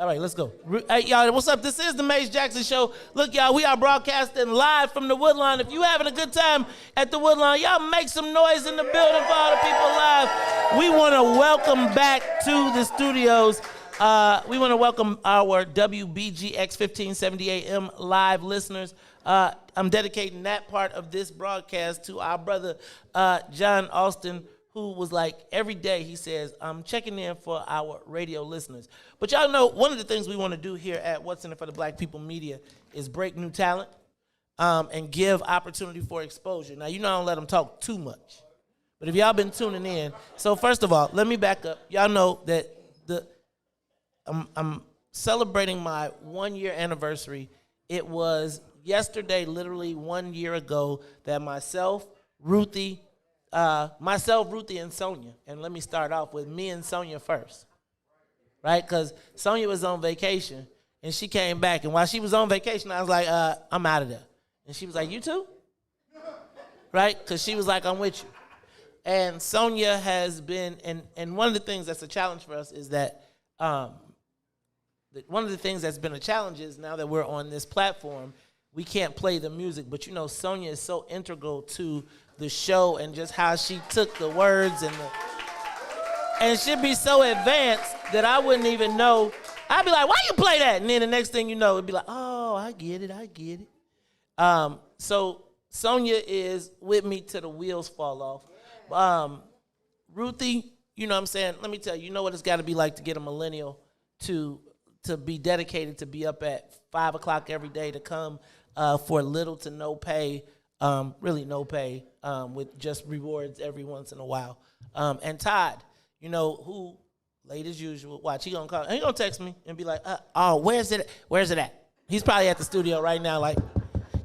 All right, let's go. Hey, y'all, what's up? This is the Maze Jackson Show. Look, y'all, we are broadcasting live from the Woodlawn. If you having a good time at the Woodlawn, y'all make some noise in the building for all the people live. We want to welcome back to the studios. We want to welcome our WBGX 1570 AM live listeners. I'm dedicating that part of this broadcast to our brother, John Austin, who was like, every day he says, I'm checking in for our radio listeners. But y'all know, one of the things we want to do here at What's in It for the Black People Media is break new talent and give opportunity for exposure. Now, you know I don't let them talk too much. But if y'all been tuning in, so first of all, let me back up. Y'all know that I'm celebrating my 1-year anniversary. It was yesterday, literally 1 year ago, that myself, Ruthie, and Sonia, and let me start off with me and Sonia first, right? Because Sonia was on vacation, and she came back, and while she was on vacation, I was like, I'm out of there. And she was like, you too? Right? Because she was like, I'm with you. And Sonia has been, and one of the things that's a challenge for us is that, one of the things that's been a challenge is now that we're on this platform, we can't play the music, but you know, Sonia is so integral to the show and just how she took the words and she'd be so advanced that I wouldn't even know. I'd be like, why you play that? And then the next thing you know, it'd be like, oh, I get it. So Sonia is with me till the wheels fall off. Ruthie, you know what I'm saying? Let me tell you, you know what it's got to be like to get a millennial to be dedicated, to be up at 5 o'clock every day, to come for little to no pay, really no pay, with just rewards every once in a while. And Todd, you know, who, late as usual, watch, he gonna text me and be like, oh, where's it at? He's probably at the studio right now like,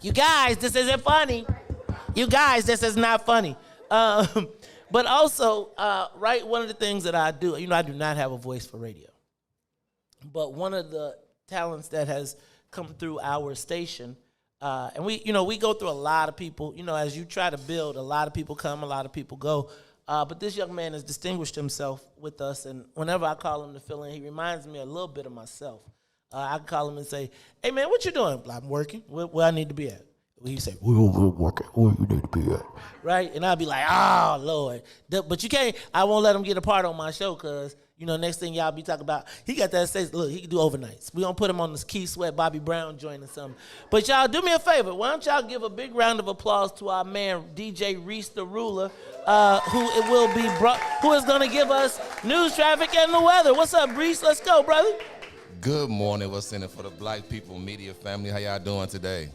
you guys, this isn't funny. You guys, this is not funny. But also, right, one of the things that I do, you know, I do not have a voice for radio. But one of the talents that has come through our station, and we go through a lot of people. You know, as you try to build, a lot of people come, a lot of people go. But this young man has distinguished himself with us, and whenever I call him to fill in, he reminds me a little bit of myself. I can call him and say, hey, man, what you doing? I'm working. Where I need to be at? He say, we're working. Where you need to be at? Right? And I'll be like, oh, Lord. But you can't, I won't let him get a part on my show because, you know, next thing y'all be talking about, he got that say, look, he can do overnights. We gonna put him on this Key Sweat, Bobby Brown joint or something. But y'all, do me a favor. Why don't y'all give a big round of applause to our man, DJ Reese the Ruler, who is gonna give us news, traffic, and the weather. What's up, Reese? Let's go, brother. Good morning. What's in it for the Black People Media family? How y'all doing today?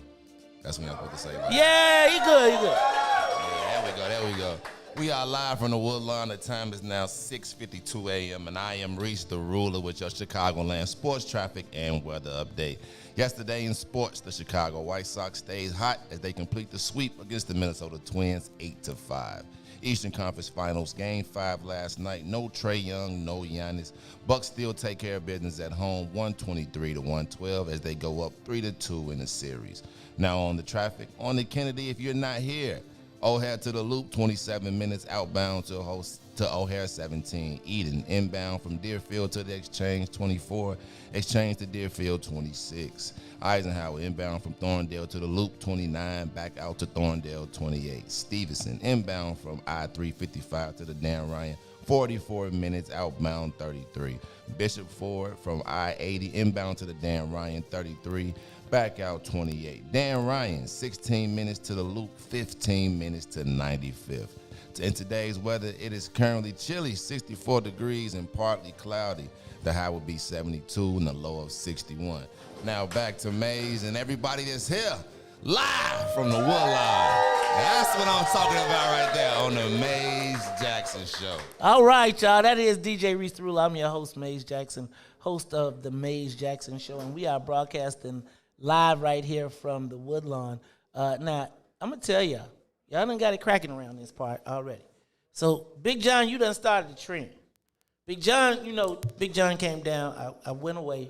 That's what I'm supposed to say. Right? Yeah, you good. Yeah, there we go. We are live from the Woodlawn. The time is now 6:52 a.m. and I am Reese the Ruler with your Chicagoland sports traffic and weather update. Yesterday in sports, the Chicago White Sox stays hot as they complete the sweep against the Minnesota Twins 8-5. Eastern Conference Finals, Game 5 last night. No Trae Young, no Giannis. Bucks still take care of business at home, 123-112 as they go up 3-2 in the series. Now on the traffic, on the Kennedy, if you're not here, O'Hare to the Loop, 27 minutes outbound to O'Hare 17. Eden inbound from Deerfield to the Exchange, 24. Exchange to Deerfield, 26. Eisenhower inbound from Thorndale to the Loop, 29. Back out to Thorndale, 28. Stevenson inbound from I-355 to the Dan Ryan, 44 minutes outbound, 33. Bishop Ford from I-80 inbound to the Dan Ryan, 33. Back out, 28. Dan Ryan, 16 minutes to the Loop, 15 minutes to 95th. In today's weather, it is currently chilly, 64 degrees and partly cloudy. The high will be 72 and the low of 61. Now back to Maze and everybody that's here, live from the Woodlawn. That's what I'm talking about right there on the Maze Jackson Show. All right, y'all. That is DJ Reese the Ruler. I'm your host, Maze Jackson, host of the Maze Jackson Show, and we are broadcasting live right here from the Woodlawn. Now, I'm going to tell y'all done got it cracking around this part already. So, Big John, you done started the trend. Big John, you know, Big John came down. I went away.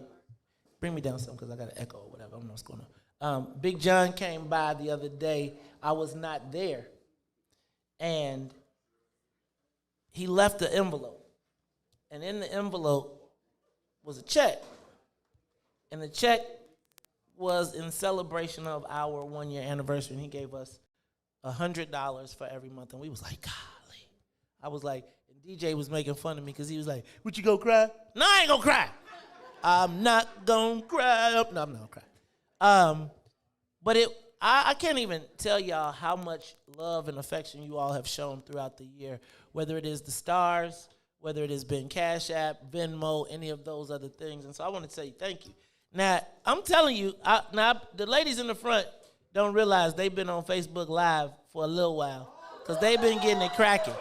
Bring me down some because I got an echo or whatever. I don't know what's going on. Big John came by the other day. I was not there. And he left the envelope. And in the envelope was a check And the check was in celebration of our 1-year anniversary, and he gave us $100 for every month. And we was like, golly. I was like, and DJ was making fun of me because he was like, "Would you go cry?" No, I ain't gonna cry. I'm not gonna cry. No, I'm not gonna cry. But I can't even tell y'all how much love and affection you all have shown throughout the year, whether it is the stars, whether it has been Cash App, Venmo, any of those other things. And so I want to say thank you. Now, I'm telling you, the ladies in the front don't realize they've been on Facebook Live for a little while because they've been getting it cracking.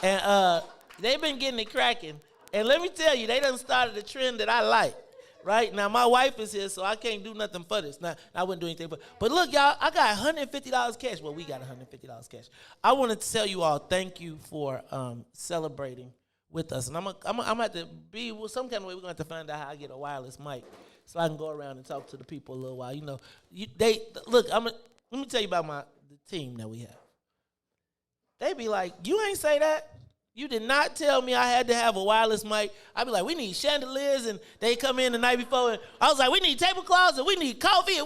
And they've been getting it cracking. And let me tell you, they done started a trend that I like. Right? Now, my wife is here, so I can't do nothing for this. Now, I wouldn't do anything. But look, y'all, I got $150 cash. Well, we got $150 cash. I wanted to tell you all thank you for celebrating with us. And I'm going to have to be, some kind of way, we're going to have to find out how I get a wireless mic so I can go around and talk to the people a little while. You know, look, let me tell you about the team that we have. They be like, "You ain't say that. You did not tell me I had to have a wireless mic." I'd be like, "We need chandeliers," and they come in the night before, and I was like, "We need tablecloths, and we need coffee,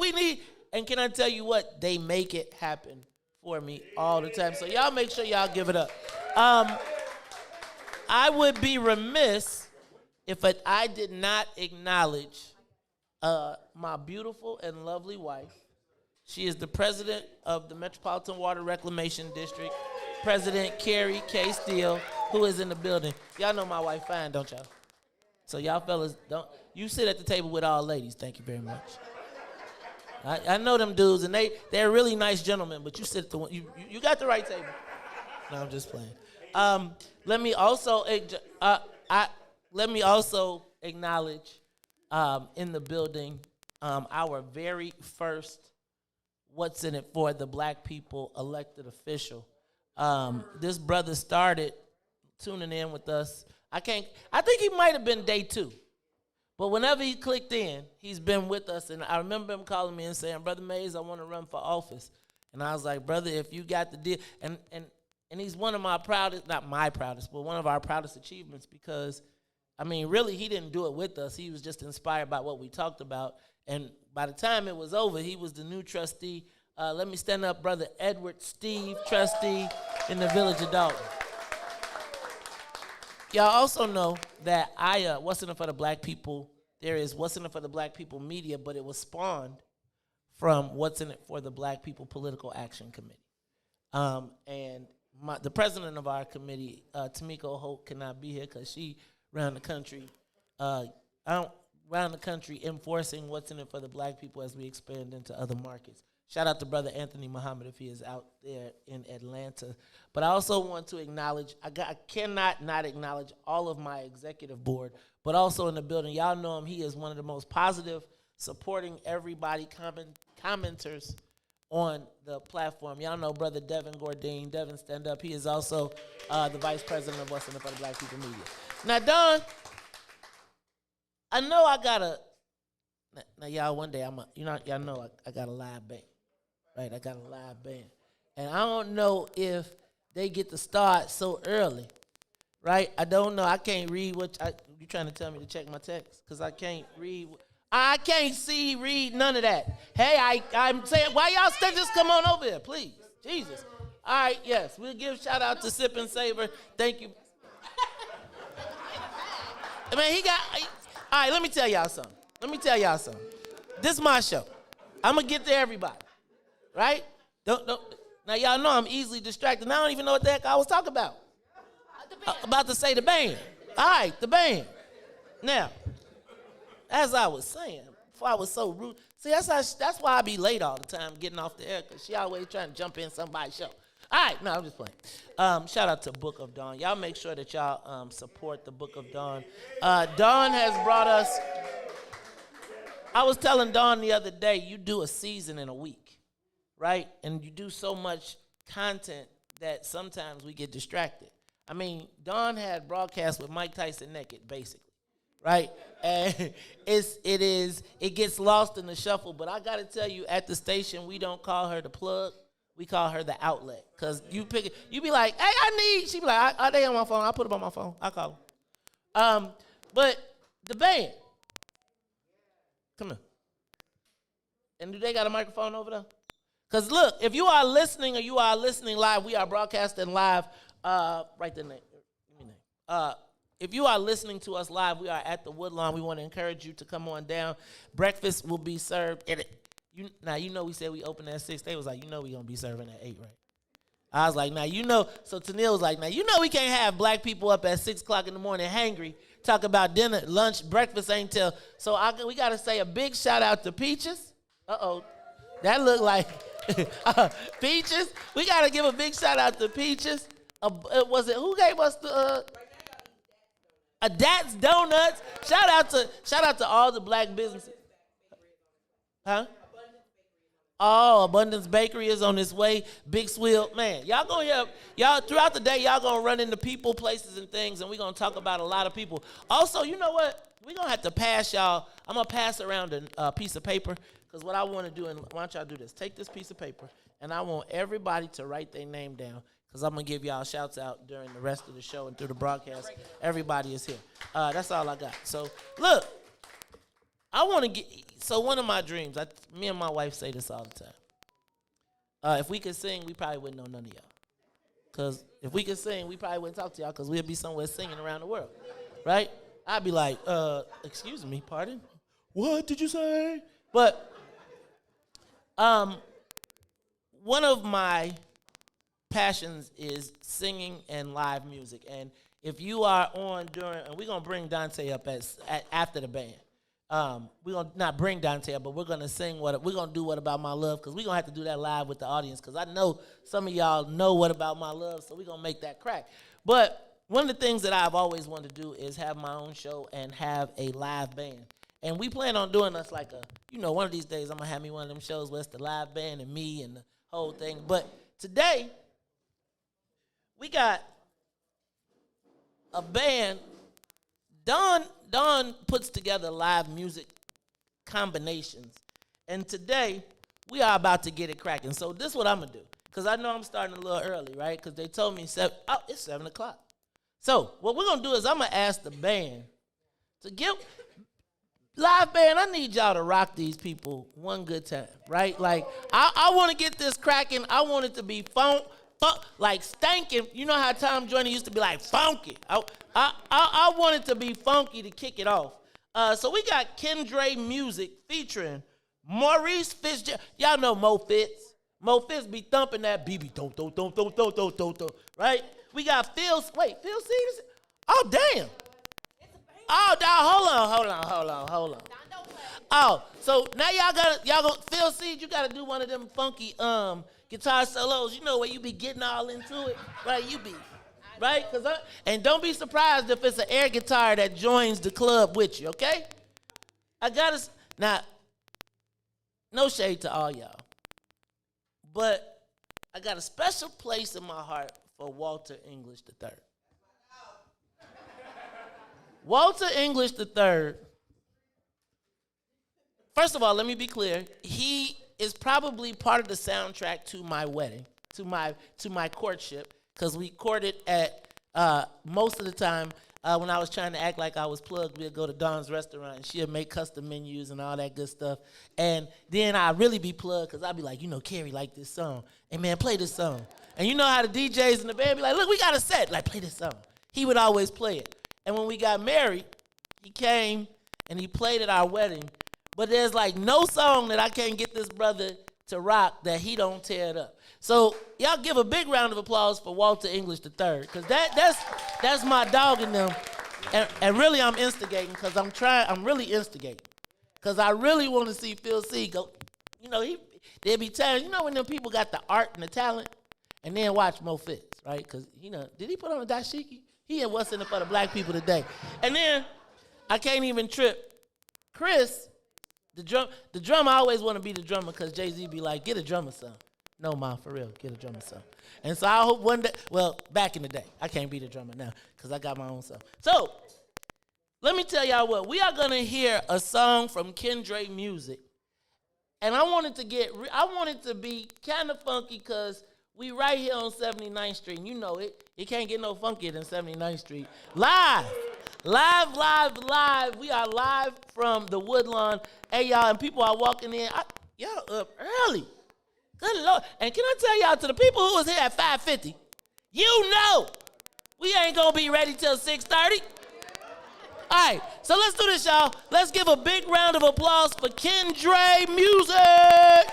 and can I tell you what? They make it happen for me all the time. So y'all make sure y'all give it up. I would be remiss if I did not acknowledge my beautiful and lovely wife. She is the president of the Metropolitan Water Reclamation District, President Carrie K. Steele, who is in the building. Y'all know my wife fine, don't y'all? So y'all fellas, you sit at the table with all ladies. Thank you very much. I know them dudes, and they're really nice gentlemen, but you sit at the one, you got the right table. No, I'm just playing. Let me also acknowledge in the building our very first What's in It for the Black People elected official. This brother started tuning in with us. I think he might have been day 2. But whenever he clicked in, he's been with us. And I remember him calling me and saying, "Brother Mays, I want to run for office." And I was like, "Brother, if you got the deal." And he's one of my proudest, not my proudest, but one of our proudest achievements because, I mean, really, he didn't do it with us. He was just inspired by what we talked about. And by the time it was over, he was the new trustee. Let me stand up, Brother Edward Steve, trustee in the village of Dalton. Y'all also know that What's in It for the Black People, there is What's in It for the Black People Media, but it was spawned from What's in It for the Black People Political Action Committee. And the president of our committee, Tamiko Holt, cannot be here because she ran the country enforcing What's in It for the Black People as we expand into other markets. Shout out to Brother Anthony Muhammad if he is out there in Atlanta. But I also want to acknowledge, I cannot not acknowledge all of my executive board, but also in the building. Y'all know him. He is one of the most positive, supporting everybody, commenters on the platform. Y'all know Brother Devin Gordine. Devin, stand up. He is also the vice president of What's in It for the Black People Media. Now, Don, I know I got now y'all one day y'all know I got a live band, right? I got a live band. And I don't know if they get to start so early, right? I don't know. I can't read you trying to tell me to check my text? Because I can't read. I can't read none of that. Hey, I'm saying, why y'all just come on over here, please? Jesus. All right, yes, we'll give shout out to Sip and Savor. Thank you. I mean, all right, let me tell y'all something. This is my show. I'm going to get to everybody, right? Don't. Now, y'all know I'm easily distracted. I don't even know what the heck I was talking about. About to say the band. All right, the band. Now, as I was saying, before I was so rude, see, that's why I be late all the time getting off the air, because she always trying to jump in somebody's show. All right, no, I'm just playing. Shout out to Book of Dawn. Y'all make sure that y'all support the Book of Dawn. Dawn has brought us, I was telling Dawn the other day, you do a season in a week, right? And you do so much content that sometimes we get distracted. I mean, Dawn had broadcasts with Mike Tyson naked, basically, right? And it gets lost in the shuffle. But I got to tell you, at the station, we don't call her the plug. We call her the outlet. Because you pick it, you be like, "Hey, she be like, they on my phone. I'll put them on my phone. I'll call them." But the band. Come here. And do they got a microphone over there? Because look, if you are listening or you are listening live, we are broadcasting live. Write the name. Give me name. If you are listening to us live, we are at the Woodlawn. We want to encourage you to come on down. Breakfast will be served. Now, you know we said we open at 6. They was like, you know we going to be serving at 8, right? I was like, now, you know. So Tennille was like, now, you know we can't have black people up at 6 o'clock in the morning hangry, talk about dinner, lunch, breakfast ain't till. So we got to say a big shout out to Peaches. Uh-oh. That looked like Peaches. We got to give a big shout out to Peaches. Who gave us the... That's Donuts. Shout out to all the black businesses. Huh? Oh, Abundance Bakery is on its way. Big Swill. Man, y'all gonna hear, y'all throughout the day, y'all gonna run into people, places, and things, and we're gonna talk about a lot of people. Also, you know what? We're gonna have to pass y'all. I'm gonna pass around a piece of paper, because what I wanna do, and why don't y'all do this? Take this piece of paper, and I want everybody to write their name down, because I'm going to give y'all shouts out during the rest of the show and through the broadcast. Everybody is here. That's all I got. So, look, I want to get, so one of my dreams, me and my wife say this all the time. If we could sing, we probably wouldn't know none of y'all. Because if we could sing, we probably wouldn't talk to y'all because we'd be somewhere singing around the world. Right? I'd be like, excuse me, pardon? What did you say? But one of my passions is singing and live music. And if you are on during, and we're going to bring Dante up after the band. We're going to not bring Dante up, but we're going to sing we're going to do What About My Love, because we're going to have to do that live with the audience, because I know some of y'all know What About My Love, so we're going to make that crack. But one of the things that I've always wanted to do is have my own show and have a live band. And we plan on doing us like one of these days I'm going to have me one of them shows where it's the live band and me and the whole thing. But today, we got a band. Don puts together live music combinations. And today, we are about to get it cracking. So this is what I'm going to do. Because I know I'm starting a little early, right? Because they told me, it's 7 o'clock. So what we're going to do is I'm going to ask the band to give... Live band, I need y'all to rock these people one good time, right? Like, I want to get this cracking. I want it to be like stanking. You know how Tom Joyner used to be like funky. I want it to be funky to kick it off. So we got Kendre Music featuring Maurice Fitzgerald. Y'all know Mo Fitz. Mo Fitz be thumping that BB, don't, right? We got Phil C. Oh, damn. Oh, now hold on. Oh, so now y'all go Phil C, you gotta do one of them funky guitar solos, you know, where you be getting all into it, right? Right? And don't be surprised if it's an air guitar that joins the club with you, okay? Now, no shade to all y'all, but I got a special place in my heart for Walter English III. Walter English III, first of all, let me be clear. He is probably part of the soundtrack to my wedding, to my courtship, because we courted at, most of the time, when I was trying to act like I was plugged, we'd go to Dawn's restaurant, and she'd make custom menus and all that good stuff. And then I'd really be plugged, because I'd be like, Carrie like this song. Hey, man, play this song. And you know how the DJs in the band be like, look, we got a set. Like, play this song. He would always play it. And when we got married, he came and he played at our wedding. But there's like no song that I can't get this brother to rock that he don't tear it up. So y'all give a big round of applause for Walter English III, because that's my dog in them. And really I'm instigating, because I'm really instigating. Because I really want to see Phil C go, there be times, when them people got the art and the talent, and then watch Mo Fitz, right? Because, did he put on a dashiki? He had what's in it for the black people today. And then, I can't even trip. Chris, the drummer, I always want to be the drummer because Jay-Z be like, get a drummer son. No, Ma, for real, get a drummer son. And so I hope one day, well, back in the day, I can't be the drummer now because I got my own son. So, let me tell y'all what. We are going to hear a song from Kendre Music. And I want it to be kind of funky because we right here on 79th Street. And you know it. It can't get no funkier than 79th Street. Live Live. We are live from the Woodlawn. Hey, y'all, and people are walking in. Y'all up early. Good Lord. And can I tell y'all, to the people who was here at 5:50, you know we ain't going to be ready till 6:30. All right, so let's do this, y'all. Let's give a big round of applause for Kendra Music.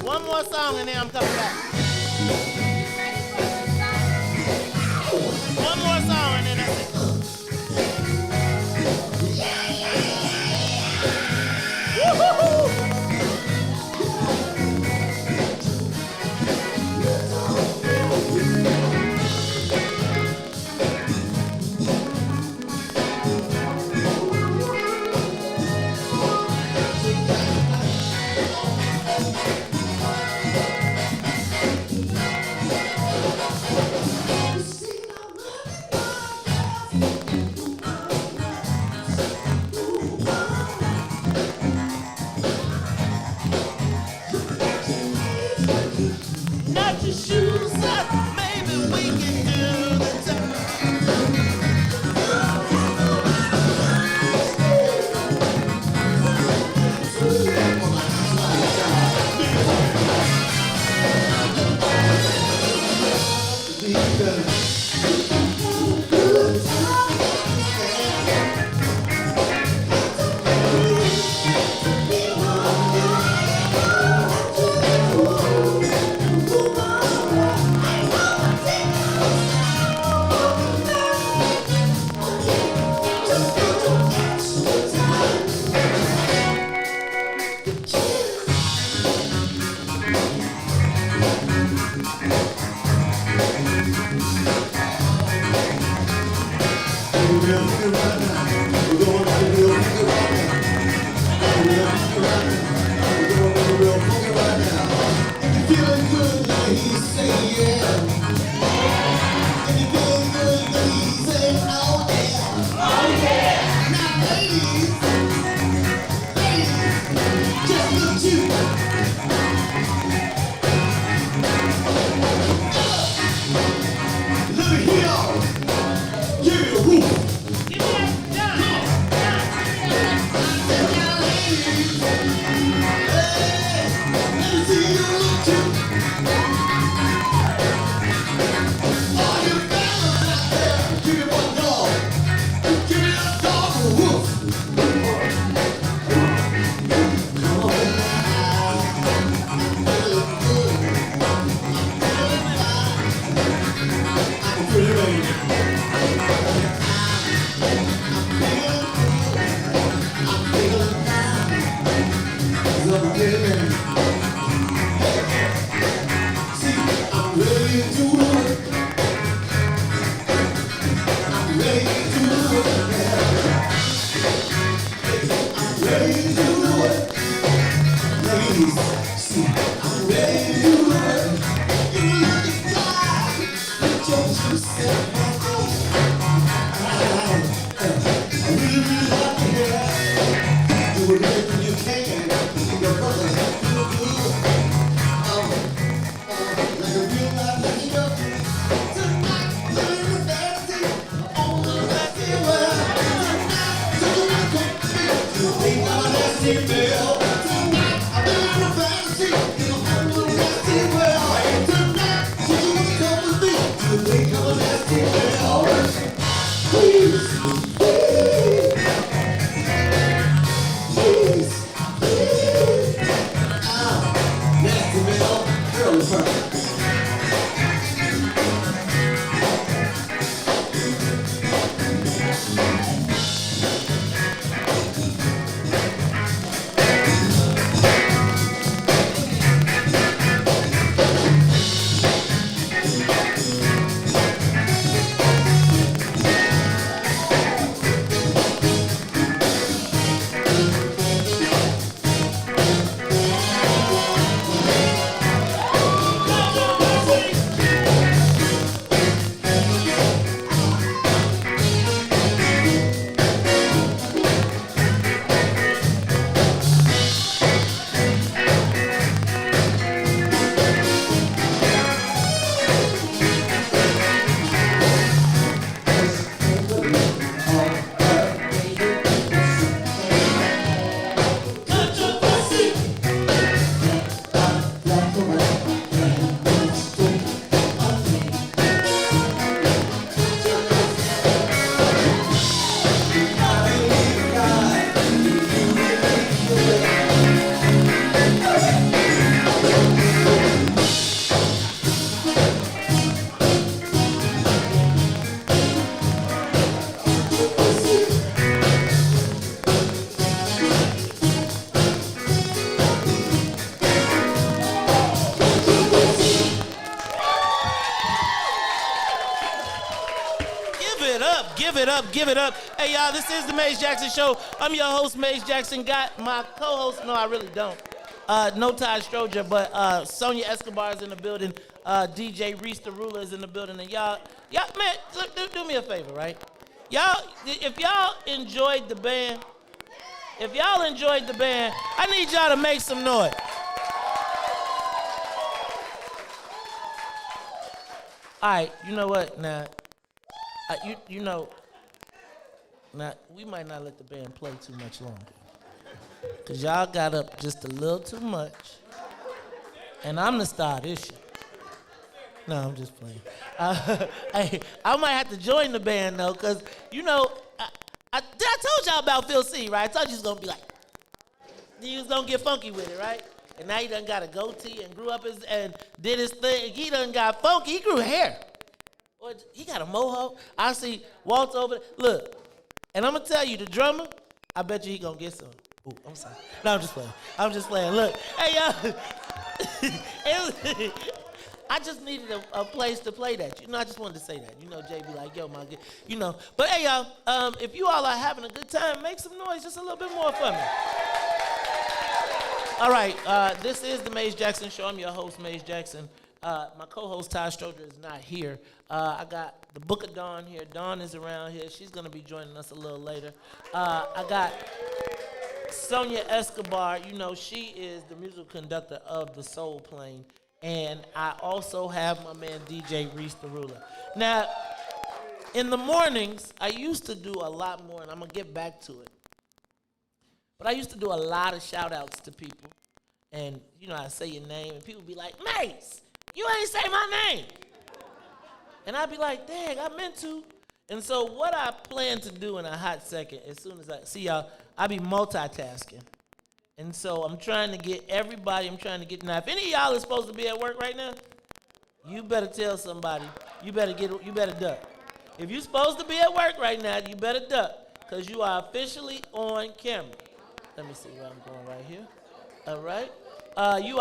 One more song and then I'm coming back. One more song and then that's it. Woo-hoo-hoo! Knock your shoes up, maybe we can do the time. Give me that done. Give it up. Hey, y'all, this is the Maze Jackson Show. I'm your host, Maze Jackson. Got my co-host, no, I really don't. No Todd Stroger, but Sonia Escobar is in the building. DJ Reese the Ruler is in the building. And y'all, man, look, do me a favor, right? Y'all, if y'all enjoyed the band, I need y'all to make some noise. All right, you know what? Now, you know, now we might not let the band play too much longer, cause y'all got up just a little too much, and I'm the star of this shit. No, I'm just playing. Hey, I might have to join the band though, cause you know, I told y'all about Phil C, right? I told you he was gonna be like, he was gonna get funky with it, right? And now he done got a goatee and grew up and did his thing. He done got funky. He grew hair. Or he got a mohawk. I see Waltz over there. Look, and I'm going to tell you, the drummer, I bet you he going to get some. Ooh, I'm sorry. No, I'm just playing. Look, hey, y'all. I just needed a place to play that. You know, I just wanted to say that. You know, Jay be like, yo, my good. You know. But, hey, y'all, if you all are having a good time, make some noise just a little bit more for me. All right, this is the Maze Jackson Show. I'm your host, Maze Jackson. My co-host, Todd Stroger, is not here. I got the Book of Dawn here. Dawn is around here. She's going to be joining us a little later. I got Sonia Escobar. You know, she is the musical conductor of the Soul Plane. And I also have my man, DJ Reese the Ruler. Now, in the mornings, I used to do a lot more, and I'm going to get back to it. But I used to do a lot of shout-outs to people. And, you know, I say your name, and people be like, Mace, you ain't say my name. And I'd be like, dang, I meant to. And so what I plan to do in a hot second, as soon as I see y'all, I be multitasking. And so I'm trying to get everybody, now, if any of y'all is supposed to be at work right now, you better tell somebody, you better duck. If you're supposed to be at work right now, you better duck, because you are officially on camera. Let me see where I'm going right here. All right. You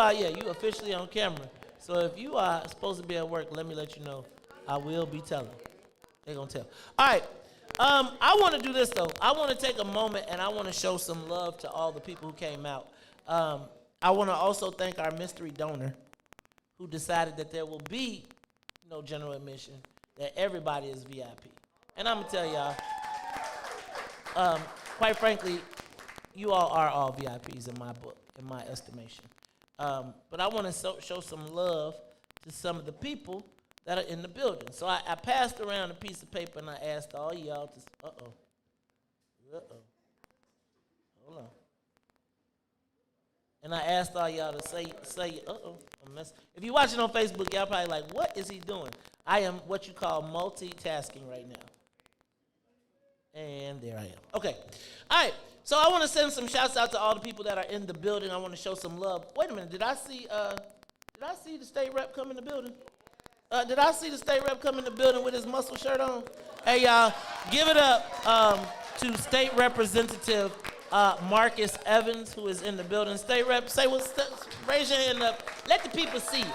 officially on camera. So if you are supposed to be at work, let me let you know. I will be telling. They're going to tell. All right. I want to do this, though. I want to take a moment, and I want to show some love to all the people who came out. I want to also thank our mystery donor who decided that there will be no general admission, that everybody is VIP. And I'm going to tell y'all, quite frankly, you all are all VIPs in my book, in my estimation. But I want to show some love to some of the people that are in the building. So I passed around a piece of paper and I asked all y'all to, hold on. And I asked all y'all to say, if you're watching on Facebook, y'all probably like, what is he doing? I am what you call multitasking right now. And there I am. Okay. All right. So I want to send some shouts out to all the people that are in the building. I want to show some love. Wait a minute. Did I see the state rep come in the building? Did I see the state rep come in the building with his muscle shirt on? Hey, y'all, give it up to State Representative Marcus Evans, who is in the building. State Rep, raise your hand up. Let the people see it.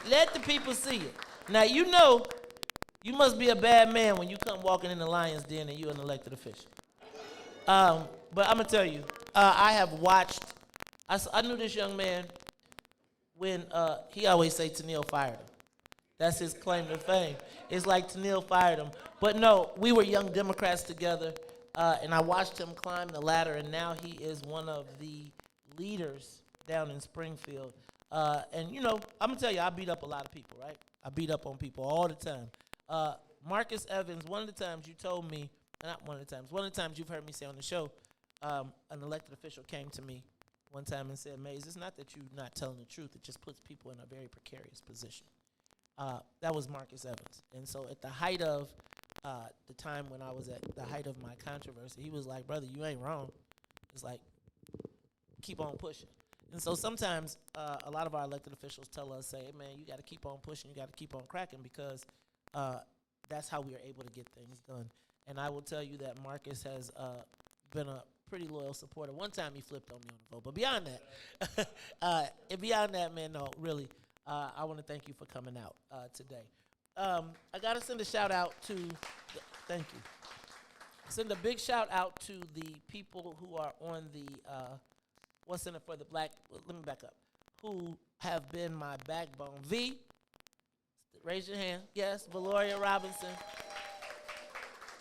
Let the people see it. Now, you know you must be a bad man when you come walking in the Lion's Den and you're an elected official. But I'm going to tell you, I have watched, I knew this young man when he always say Tennille fired him. That's his claim to fame. It's like Tennille fired him. But no, we were young Democrats together, and I watched him climb the ladder, and now he is one of the leaders down in Springfield. And, you know, I'm going to tell you, I beat up a lot of people, right? I beat up on people all the time. Marcus Evans, one of the times you told me, one of the times you've heard me say on the show, an elected official came to me one time and said, Mays, it's not that you're not telling the truth, it just puts people in a very precarious position. That was Marcus Evans. And so at the height of the time when I was at the height of my controversy, he was like, brother, you ain't wrong. It's like, keep on pushing. And so sometimes a lot of our elected officials tell us, say, hey, man, you got to keep on pushing, you got to keep on cracking, because that's how we are able to get things done. And I will tell you that Marcus has been a pretty loyal supporter. One time he flipped on me on the vote. But beyond that, man, no, really, I want to thank you for coming out today. I got to send a shout out to, thank you. Send a big shout out to the people who are on the, what's in it for the black, let me back up, who have been my backbone. V, raise your hand. Yes, Valoria Robinson.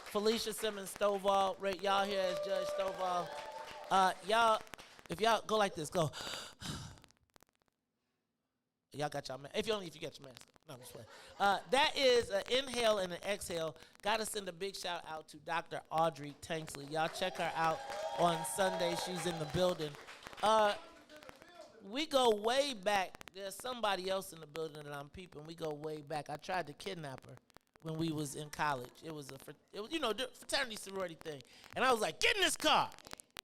Felicia Simmons Stovall, right? Y'all here as Judge Stovall. Y'all, if y'all go like this, go. Y'all got y'all mask. If you get your mask. No, I'm just playing. That is an inhale and an exhale. Got to send a big shout out to Dr. Audrey Tanksley. Y'all check her out on Sunday. She's in the building. We go way back. There's somebody else in the building that I'm peeping. We go way back. I tried to kidnap her when we was in college. It was you know, fraternity sorority thing. And I was like, get in this car.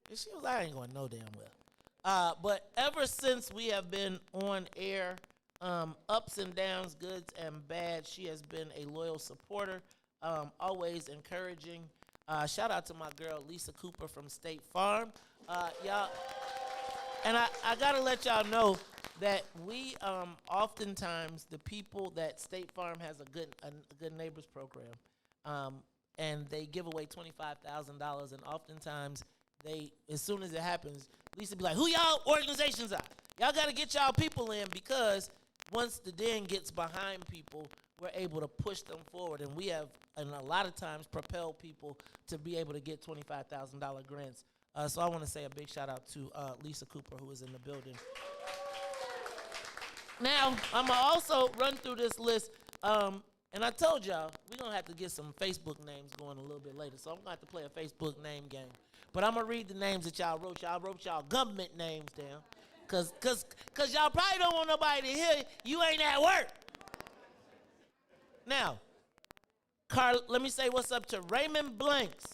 And she was like, I ain't going no damn well. But ever since we have been on air, ups and downs, goods and bad, she has been a loyal supporter, always encouraging. Shout out to my girl, Lisa Cooper from State Farm. Y'all, and I got to let y'all know that we oftentimes, the people that State Farm has a good neighbors program, and they give away $25,000, and oftentimes they, as soon as it happens, Lisa be like, who y'all organizations are? Y'all got to get y'all people in, because once the den gets behind people, we're able to push them forward, and we have, and a lot of times, propelled people to be able to get $25,000 grants. So I want to say a big shout out to Lisa Cooper, who is in the building. Now, I'm going to also run through this list, and I told y'all, we're going to have to get some Facebook names going a little bit later, so I'm going to have to play a Facebook name game. But I'm going to read the names that y'all wrote. Y'all wrote y'all government names down, because y'all probably don't want nobody to hear you ain't at work. Now, let me say what's up to Raymond Blanks,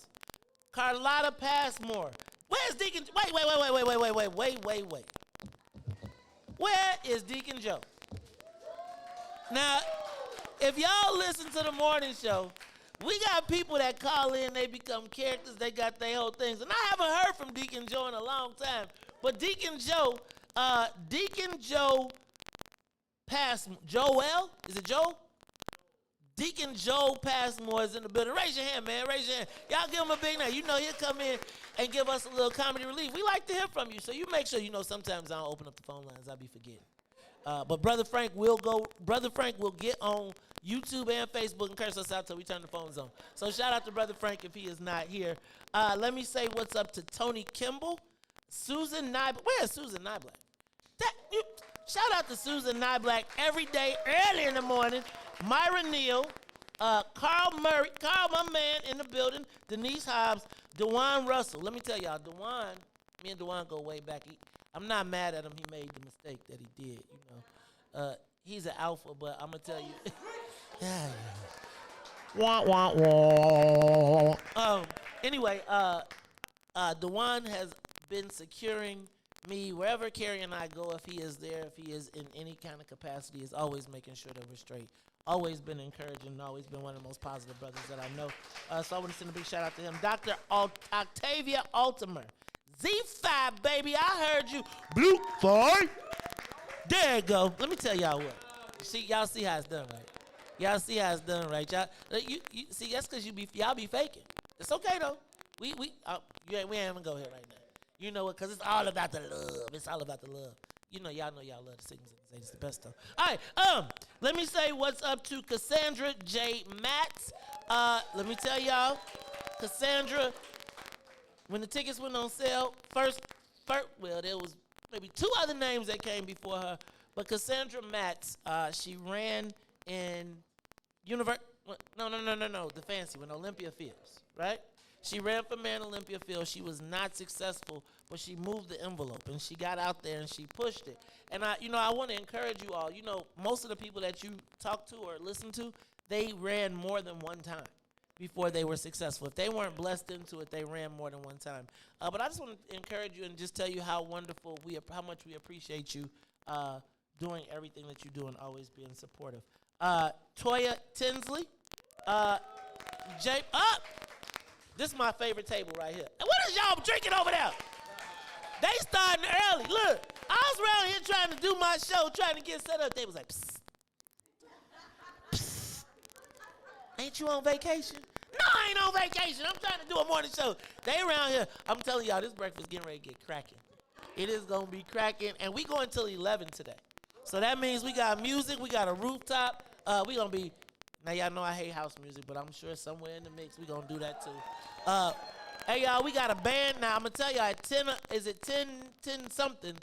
Carlotta Passmore. Where's Deacon? Wait. Where is Deacon Joe? Now, if y'all listen to the morning show, we got people that call in, they become characters, they got their whole things. And I haven't heard from Deacon Joe in a long time. But Deacon Joe Joel, is it Joel? Deacon Joel Passmore is in the building. Raise your hand, man. Raise your hand. Y'all give him a big night. You know he'll come in and give us a little comedy relief. We like to hear from you, so you make sure you know sometimes I don't open up the phone lines. I be forgetting. But Brother Frank will get on YouTube and Facebook and curse us out till we turn the phones on. So shout out to Brother Frank if he is not here. Let me say what's up to Tony Kimball, Susan Nyblack. Where's Susan Nyblack? Shout out to Susan Nyblack every day, early in the morning. Myra Neal, Carl Murray, Carl, my man in the building, Denise Hobbs, DeJuan Russell. Let me tell y'all, me and DeJuan go way back. I'm not mad at him. He made the mistake that he did, you know. He's an alpha, but I'm going to tell you. Wah, wah, wah. Anyway, DeJuan has been securing me wherever Carrie and I go. If he is there, if he is in any kind of capacity, is always making sure that we're straight. Always been encouraging, always been one of the most positive brothers that I know. So I want to send a big shout out to him. Dr. Octavia Altimer. Z5, baby, I heard you. Blue 5. There you go. Let me tell y'all what. Y'all see how it's done, right? Y'all see how it's done, right? Y'all, you see, that's because y'all be faking. It's okay, though. We ain't even go here right now. You know what? Because it's all about the love. It's all about the love. You know, y'all love the signals and it's the best stuff. All right, let me say what's up to Cassandra J. Matz. Let me tell y'all, Cassandra, when the tickets went on sale, well, there was maybe 2 other names that came before her, but Cassandra Matz, she ran in the fancy one, Olympia Fields, right? She ran for mayor in Olympia Field. She was not successful, but she moved the envelope and she got out there and she pushed it. And I want to encourage you all. You know, most of the people that you talk to or listen to, they ran more than one time before they were successful. If they weren't blessed into it, they ran more than one time. But I just want to encourage you and just tell you how wonderful how much we appreciate you doing everything that you do and always being supportive. Toya Tinsley, this is my favorite table right here. And what is y'all drinking over there? They starting early. Look, I was around here trying to do my show, trying to get set up. They was like, psst. Psst. Ain't you on vacation? No, I ain't on vacation. I'm trying to do a morning show. They around here. I'm telling y'all, this breakfast getting ready to get cracking. It is going to be cracking. And we going till 11 today. So that means we got music. We got a rooftop. We going to be... Now, y'all know I hate house music, but I'm sure somewhere in the mix we going to do that, too. Hey, y'all, we got a band. Now, I'm going to tell y'all, at 10, is it 10 something?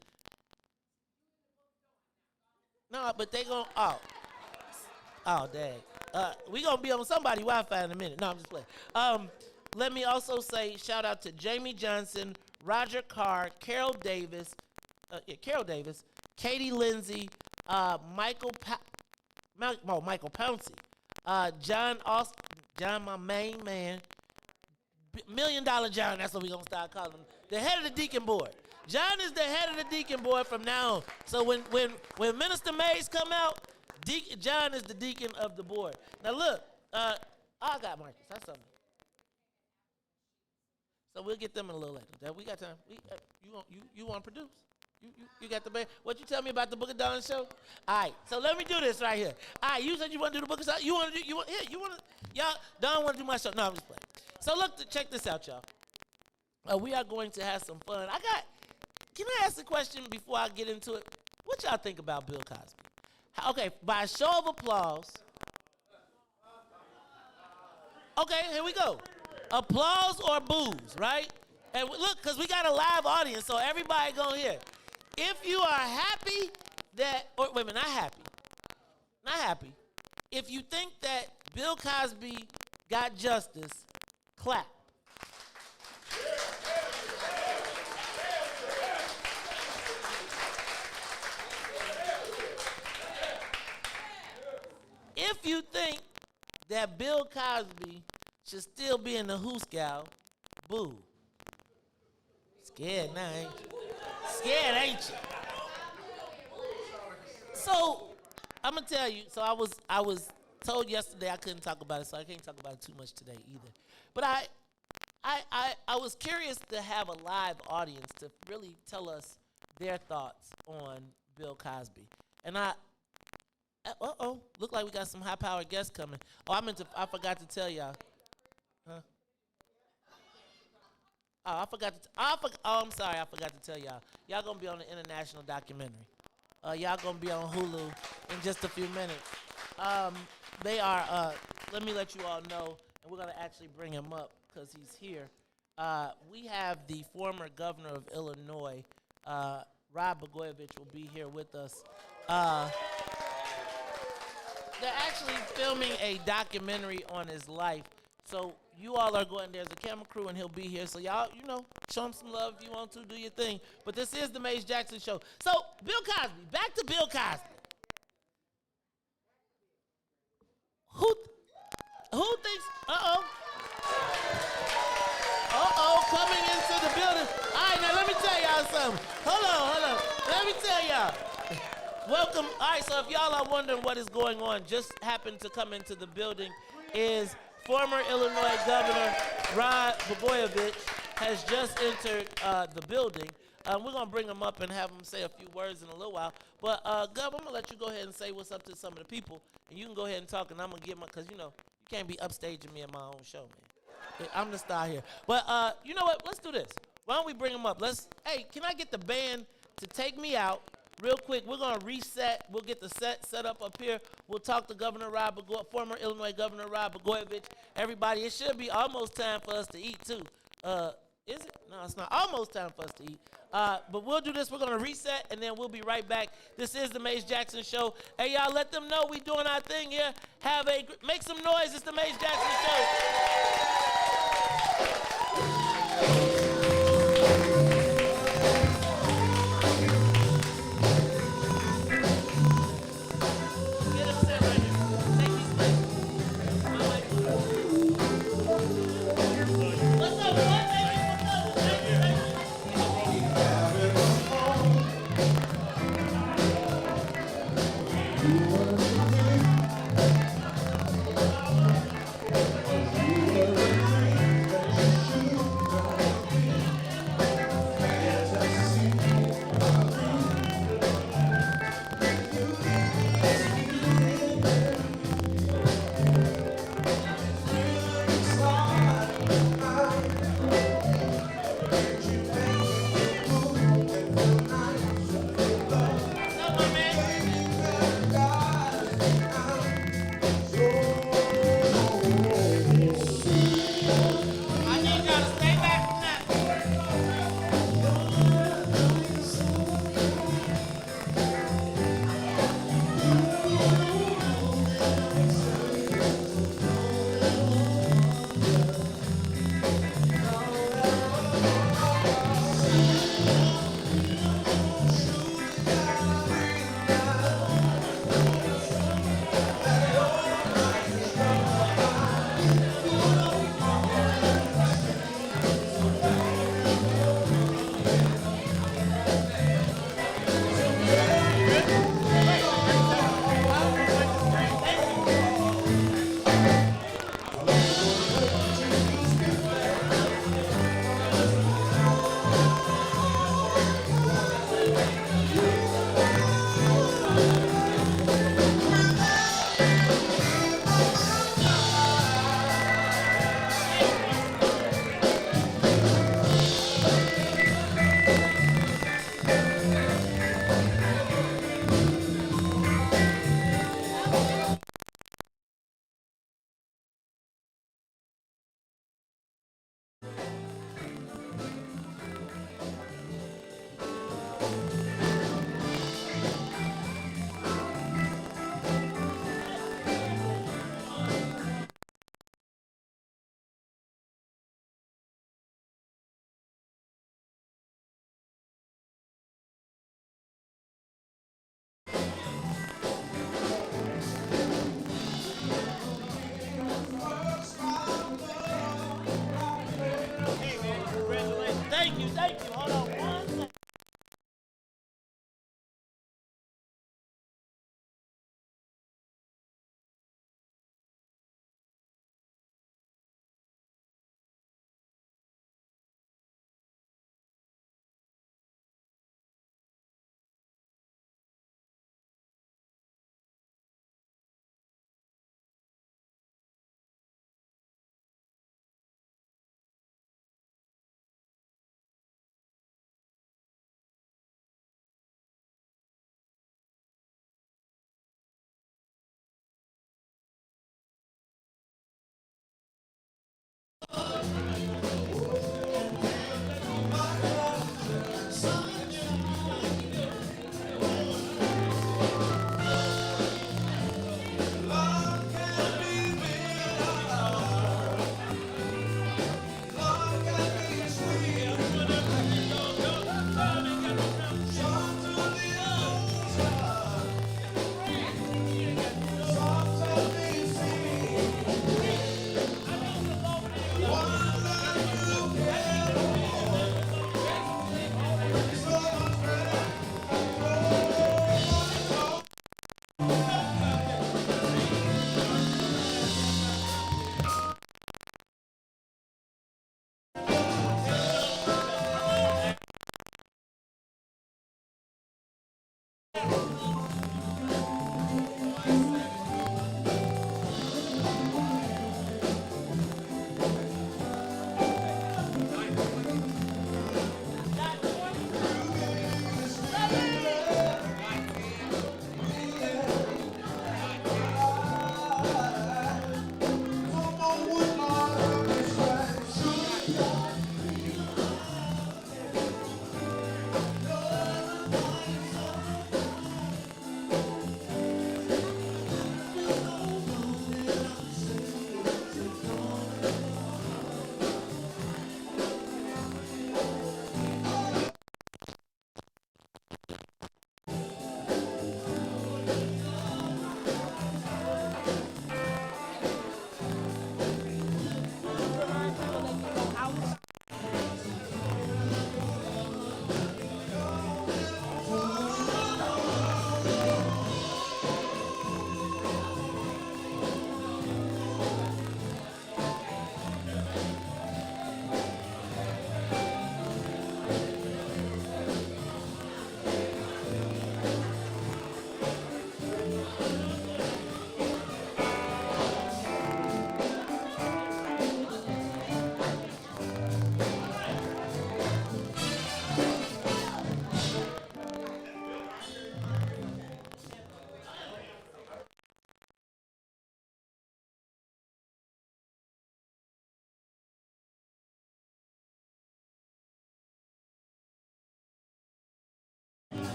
No, but they going to, dang. We going to be on somebody's Wi-Fi in a minute. No, I'm just playing. Let me also say shout out to Jamie Johnson, Roger Carr, Carol Davis, Katie Lindsay, Michael Pouncey. John Austin, John, my main man, $1 Million John, that's what we're going to start calling him, the head of the deacon board. John is the head of the deacon board from now on. So when Minister Mays come out, John is the deacon of the board. Now look, I got Marcus, that's something. So we'll get them in a little later. We got time. You want to produce? You got the band. What you tell me about the Book of Dawn show? All right, so let me do this right here. All right, you said you want to do the Book of Dawn. Y'all, Dawn want to do my show. No, I'm just playing. So look, check this out, y'all. We are going to have some fun. Can I ask a question before I get into it? What y'all think about Bill Cosby? Okay, by a show of applause. Okay, here we go. Applause or boos, right? And look, because we got a live audience, so everybody gonna hear. If you are happy wait a minute, not happy. If you think that Bill Cosby got justice, clap. If you think that Bill Cosby should still be in the hooscow, boo. Scared now, ain't you? Scared, ain't you? So, I'm going to tell you, so I was told yesterday I couldn't talk about it, so I can't talk about it too much today either. But I was curious to have a live audience to really tell us their thoughts on Bill Cosby. And Look like we got some high-powered guests coming. Oh, I forgot to tell y'all. Huh? Oh, I'm sorry. I forgot to tell y'all. Y'all gonna be on the international documentary. Y'all gonna be on Hulu in just a few minutes. They are. Let me let you all know, and we're gonna actually bring him up because he's here. We have the former governor of Illinois, Rod Blagojevich, will be here with us. They're actually filming a documentary on his life. So you all are going, there's a camera crew and he'll be here. So y'all, show him some love if you want to, do your thing. But this is the Mace Jackson Show. So Bill Cosby, back to Bill Cosby. Who thinks, coming into the building. All right, now let me tell y'all something. Hold on. Let me tell y'all. Welcome. All right, so if y'all are wondering what is going on, just happened to come into the building is former Illinois Governor Rod Blagojevich has just entered the building. We're going to bring him up and have him say a few words in a little while. But, Gov, I'm going to let you go ahead and say what's up to some of the people. And you can go ahead and talk, and I'm going to get because, you can't be upstaging me in my own show, man. I'm the star here. But, you know what? Let's do this. Why don't we bring him up? Hey, can I get the band to take me out? Real quick, we're going to reset. We'll get the set up here. We'll talk to former Illinois Governor Rod Blagojevich. Everybody, it should be almost time for us to eat, too. Is it? No, it's not. Almost time for us to eat. But we'll do this. We're going to reset, and then we'll be right back. This is the Mace Jackson Show. Hey, y'all, let them know we doing our thing here. Make some noise. It's the Mace Jackson Show.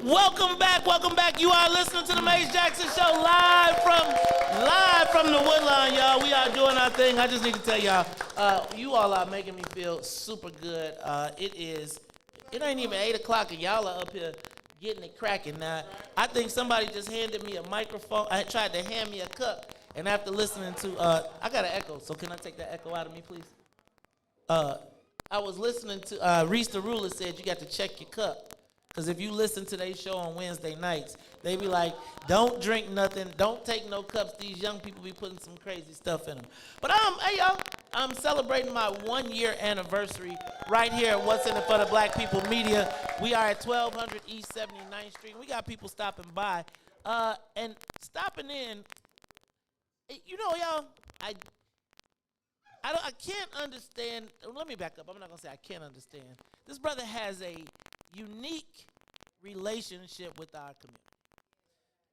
Welcome back, welcome back. You are listening to the Mace Jackson Show live from the Woodlawn, y'all. We are doing our thing. I just need to tell y'all, you all are making me feel super good. It ain't even 8 o'clock and y'all are up here getting it cracking. Now, I think somebody just handed me a microphone. I tried to hand me a cup, and after listening to, I got an echo, so can I take that echo out of me, please? I was listening to, Reese the Ruler said you got to check your cup. Because if you listen to their show on Wednesday nights, they be like, don't drink nothing, don't take no cups. These young people be putting some crazy stuff in them. But hey y'all, I'm celebrating my 1-year anniversary right here at What's in It for the Black People Media. We are at 1200 East 79th Street. We got people stopping by. And stopping in, you know, y'all, I can't understand. Let me back up. I'm not going to say I can't understand. This brother has a unique relationship with our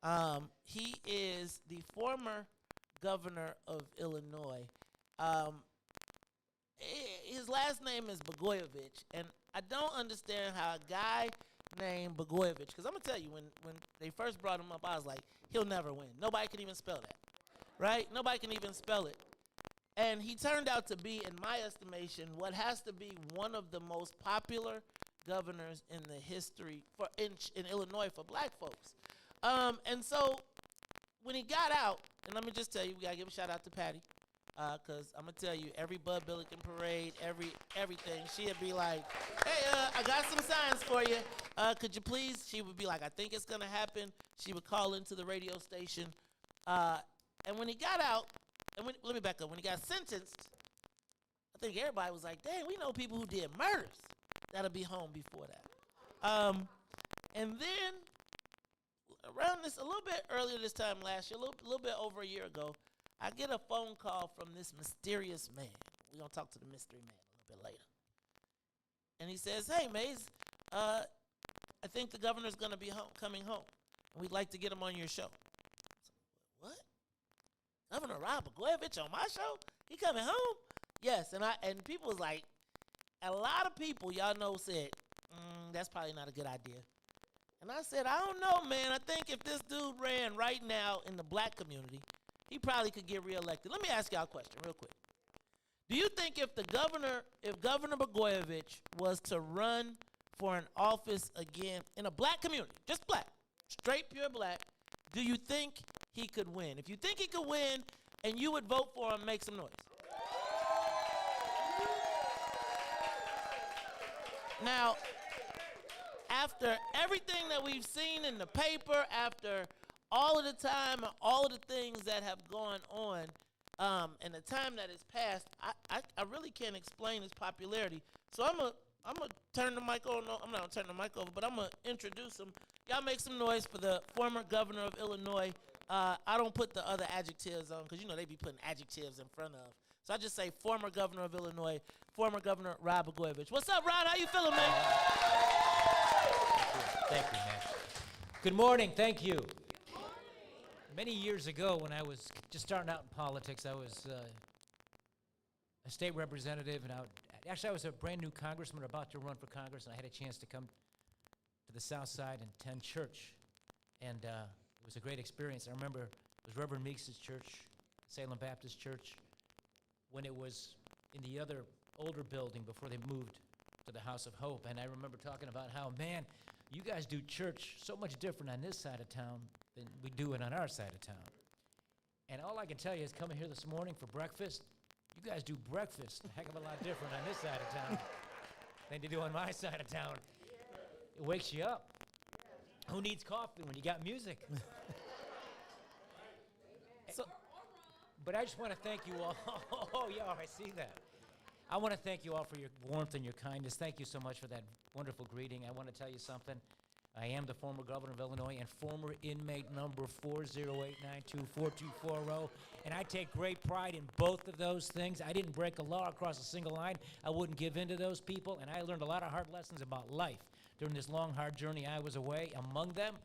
community. He is the former governor of Illinois. His last name is Blagojevich, and I don't understand how a guy named Blagojevich, because I'm going to tell you, when they first brought him up, I was like, he'll never win. Nobody can even spell that, right? Nobody can even spell it. And he turned out to be, in my estimation, what has to be one of the most popular governors in the history in Illinois for black folks. And so when he got out, and let me just tell you, we got to give a shout out to Patty, because I'm going to tell you, every Bud Billiken parade, everything, she'd be like, hey, I got some signs for you. Could you please? She would be like, I think it's going to happen. She would call into the radio station. And when he got out, let me back up. When he got sentenced, I think everybody was like, dang, we know people who did murders that'll be home before that. And then around this, a little bit earlier this time last year, a little bit over a year ago, I get a phone call from this mysterious man. We're going to talk to the mystery man a little bit later. And he says, hey, Maze, I think the governor's going to be coming home, and we'd like to get him on your show. What? Governor Rob Blagojevich on my show? He coming home? Yes, and people was like, a lot of people, y'all know, said, that's probably not a good idea. And I said, I don't know, man. I think if this dude ran right now in the black community, he probably could get reelected. Let me ask y'all a question real quick. Do you think if Governor Blagojevich was to run for an office again in a black community, just black, straight pure black, do you think he could win? If you think he could win and you would vote for him, make some noise. Now, after everything that we've seen in the paper, after all of the time and all of the things that have gone on, and the time that has passed, I really can't explain his popularity. So I'm gonna turn the mic over. No, I'm not gonna turn the mic over, but I'm gonna introduce him. Y'all make some noise for the former governor of Illinois. I don't put the other adjectives on because you know they be putting adjectives in front of. So I just say former governor of Illinois, former governor Rod Blagojevich. What's up, Rod? How you feeling, man? Thank you, man. Good morning. Thank you. Many years ago, when I was just starting out in politics, I was a state representative, and I was a brand new congressman about to run for Congress, and I had a chance to come to the South Side and attend church, and it was a great experience. I remember it was Reverend Meeks' church, Salem Baptist Church, when it was in the other older building before they moved to the House of Hope, and I remember talking about how, man, you guys do church so much different on this side of town than we do it on our side of town. And all I can tell you is coming here this morning for breakfast, you guys do breakfast a heck of a lot different on this side of town than you do on my side of town. It wakes you up. Who needs coffee when you got music? But I just want to thank you all. Oh, yeah, I see that. I want to thank you all for your warmth and your kindness. Thank you so much for that wonderful greeting. I want to tell you something. I am the former governor of Illinois and former inmate number 408924240, and I take great pride in both of those things. I didn't break a law across a single line. I wouldn't give in to those people, and I learned a lot of hard lessons about life during this long, hard journey I was away. Among them,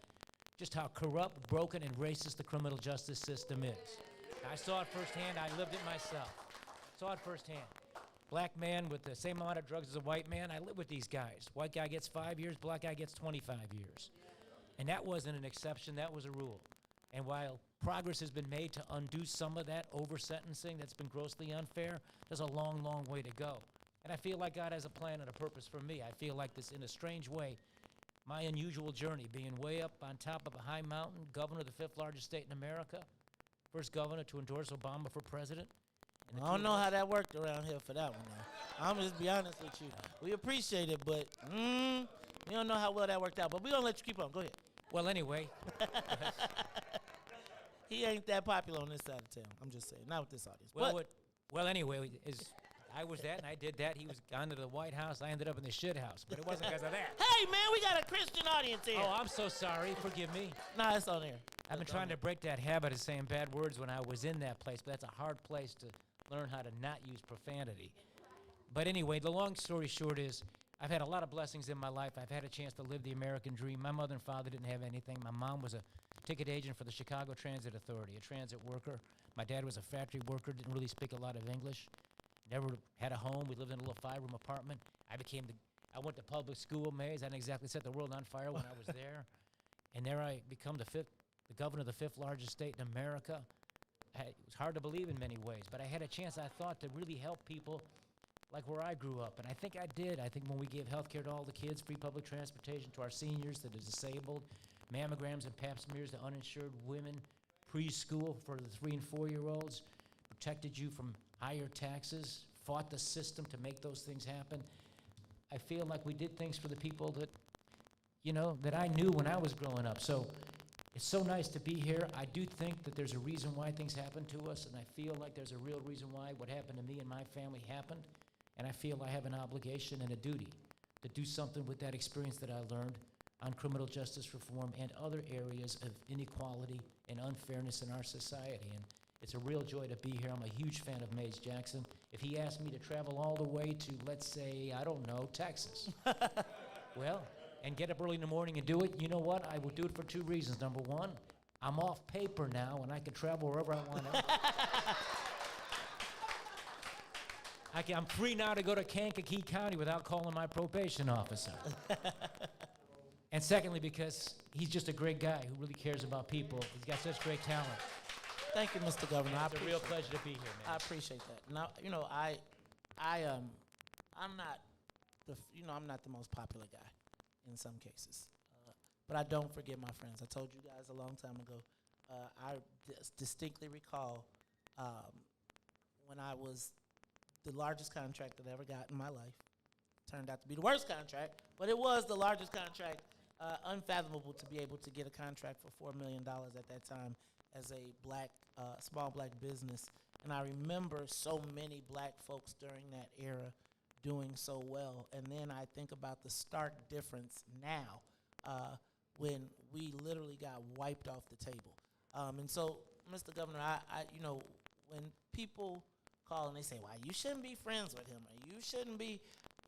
just how corrupt, broken, and racist the criminal justice system is. I saw it firsthand. I lived it myself. Saw it firsthand. Black man with the same amount of drugs as a white man. I live with these guys. White guy gets 5 years, black guy gets 25 years. And that wasn't an exception, that was a rule. And while progress has been made to undo some of that over-sentencing that's been grossly unfair, there's a long, long way to go. And I feel like God has a plan and a purpose for me. I feel like this, in a strange way, my unusual journey, being way up on top of a high mountain, governor of the 5th largest state in America, first governor to endorse Obama for president. And I don't know how that worked around here for that one, though. I'm just be honest with you. We appreciate it, but we don't know how well that worked out. But we're going to let you keep on. Go ahead. Well, anyway, He ain't that popular on this side of town. I'm just saying. Not with this audience. well, anyway, I was that and I did that. He was gone to the White House. I ended up in the shit house, but it wasn't because of that. Hey, man, we got a Christian audience here. Oh, I'm so sorry. Forgive me. Nah, it's on there. I've been trying to break that habit of saying bad words when I was in that place, but that's a hard place to learn how to not use profanity. But anyway, the long story short is I've had a lot of blessings in my life. I've had a chance to live the American dream. My mother and father didn't have anything. My mom was a ticket agent for the Chicago Transit Authority, a transit worker. My dad was a factory worker, didn't really speak a lot of English. Never had a home. We lived in a little 5-room apartment. I went to public school, Mays. I didn't exactly set the world on fire when I was there. And there I become the governor of the 5th largest state in America. It was hard to believe in many ways, but I had a chance, I thought, to really help people like where I grew up. And I think I did. I think when we gave health care to all the kids, free public transportation to our seniors, to the disabled, mammograms and pap smears to uninsured women, preschool for the 3- and 4-year-olds, protected you from higher taxes, fought the system to make those things happen. I feel like we did things for the people that, that I knew when I was growing up. So it's so nice to be here. I do think that there's a reason why things happen to us, and I feel like there's a real reason why what happened to me and my family happened. And I feel I have an obligation and a duty to do something with that experience that I learned on criminal justice reform and other areas of inequality and unfairness in our society. And it's a real joy to be here. I'm a huge fan of Mays Jackson. If he asked me to travel all the way to, let's say, I don't know, Texas, well, and get up early in the morning and do it, you know what? I would do it for 2 reasons. Number one, I'm off paper now, and I can travel wherever I want to. I'm free now to go to Kankakee County without calling my probation officer. And secondly, because he's just a great guy who really cares about people. He's got such great talent. Thank you, Mr. Governor. It's a real pleasure to be here, man. I appreciate that. Now, I'm not the most popular guy in some cases, but I don't forget my friends. I told you guys a long time ago. I distinctly recall when I was the largest contract that I ever got in my life. Turned out to be the worst contract, but it was the largest contract. Unfathomable to be able to get a contract for $4 million at that time as a small black business. And I remember so many black folks during that era doing so well. And then I think about the stark difference now when we literally got wiped off the table. And so, Mr. Governor, when people call and they say, "Well, you shouldn't be friends with him," or "You shouldn't be,"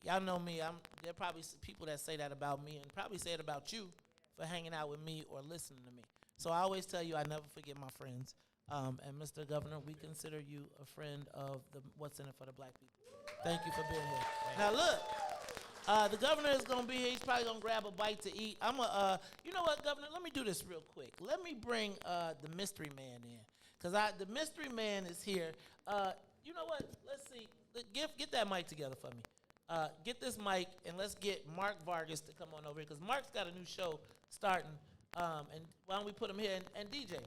y'all know me. There are probably people that say that about me and probably say it about you for hanging out with me or listening to me. So I always tell you I never forget my friends. And Mr. Governor, we consider you a friend of the What's in It for the Black people. Thank you for being here. Now look, the governor is going to be here. He's probably going to grab a bite to eat. You know what, Governor? Let me do this real quick. Let me bring the mystery man in. Because the mystery man is here. You know what? Let's see. Get that mic together for me. Get this mic, and let's get Mark Vargas to come on over here, because Mark's got a new show starting. And why don't we put him here? And DJ,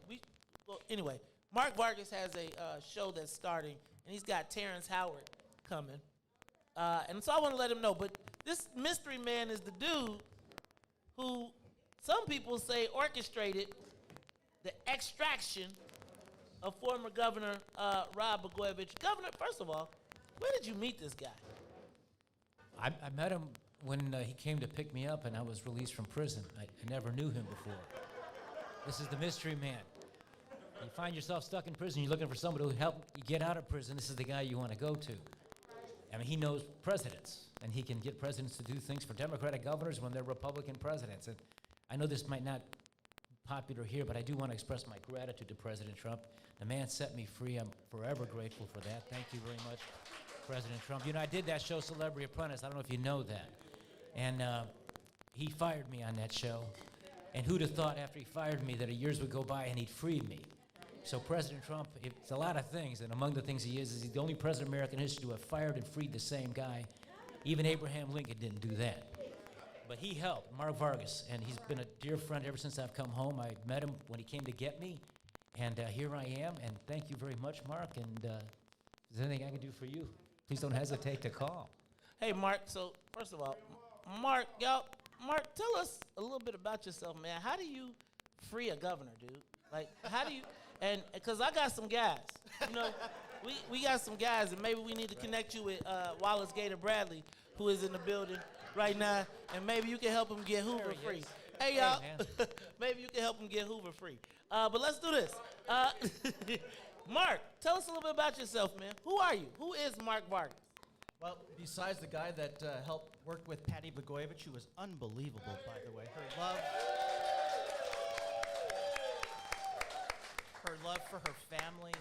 anyway, Mark Vargas has a show that's starting, and he's got Terrence Howard coming. And so I want to let him know. But this mystery man is the dude who some people say orchestrated the extraction of former Governor Rod Blagojevich. Governor, first of all, where did you meet this guy? I met him when he came to pick me up and I was released from prison. I never knew him before. This is the mystery man. You find yourself stuck in prison, you're looking for somebody who help you get out of prison, this is the guy you want to go to. I mean, he knows presidents, and he can get presidents to do things for Democratic governors when they're Republican presidents. And I know this might not be popular here, but I do want to express my gratitude to President Trump. The man set me free. I'm forever grateful for that. Thank you very much, President Trump. You know, I did that show, Celebrity Apprentice. I don't know if you know that. And he fired me on that show. And who'd have thought after he fired me that years would go by and he'd freed me? So President Trump, it's a lot of things, and among the things he is he's the only president in American history to have fired and freed the same guy. Even Abraham Lincoln didn't do that. But he helped, Mark Vargas, and he's been a dear friend ever since I've come home. I met him when he came to get me, and here I am, and thank you very much, Mark, and if there's anything I can do for you, please don't hesitate to call. Hey, Mark, so first of all, Mark, tell us a little bit about yourself, man. How do you free a governor, dude? Like, how do you, and because I got some guys, you know, we got some guys, and maybe we need to connect you with Wallace Gator Bradley, who is in the building right now, and maybe you can help him get Hoover free. is. Hey, y'all, maybe you can help him get Hoover free. But let's do this. Mark, tell us a little bit about yourself, man. Who are you? Who is Mark Vargas? Well, besides the guy that helped work with Patty Blagojevich, who was unbelievable, by the way, her love for her family,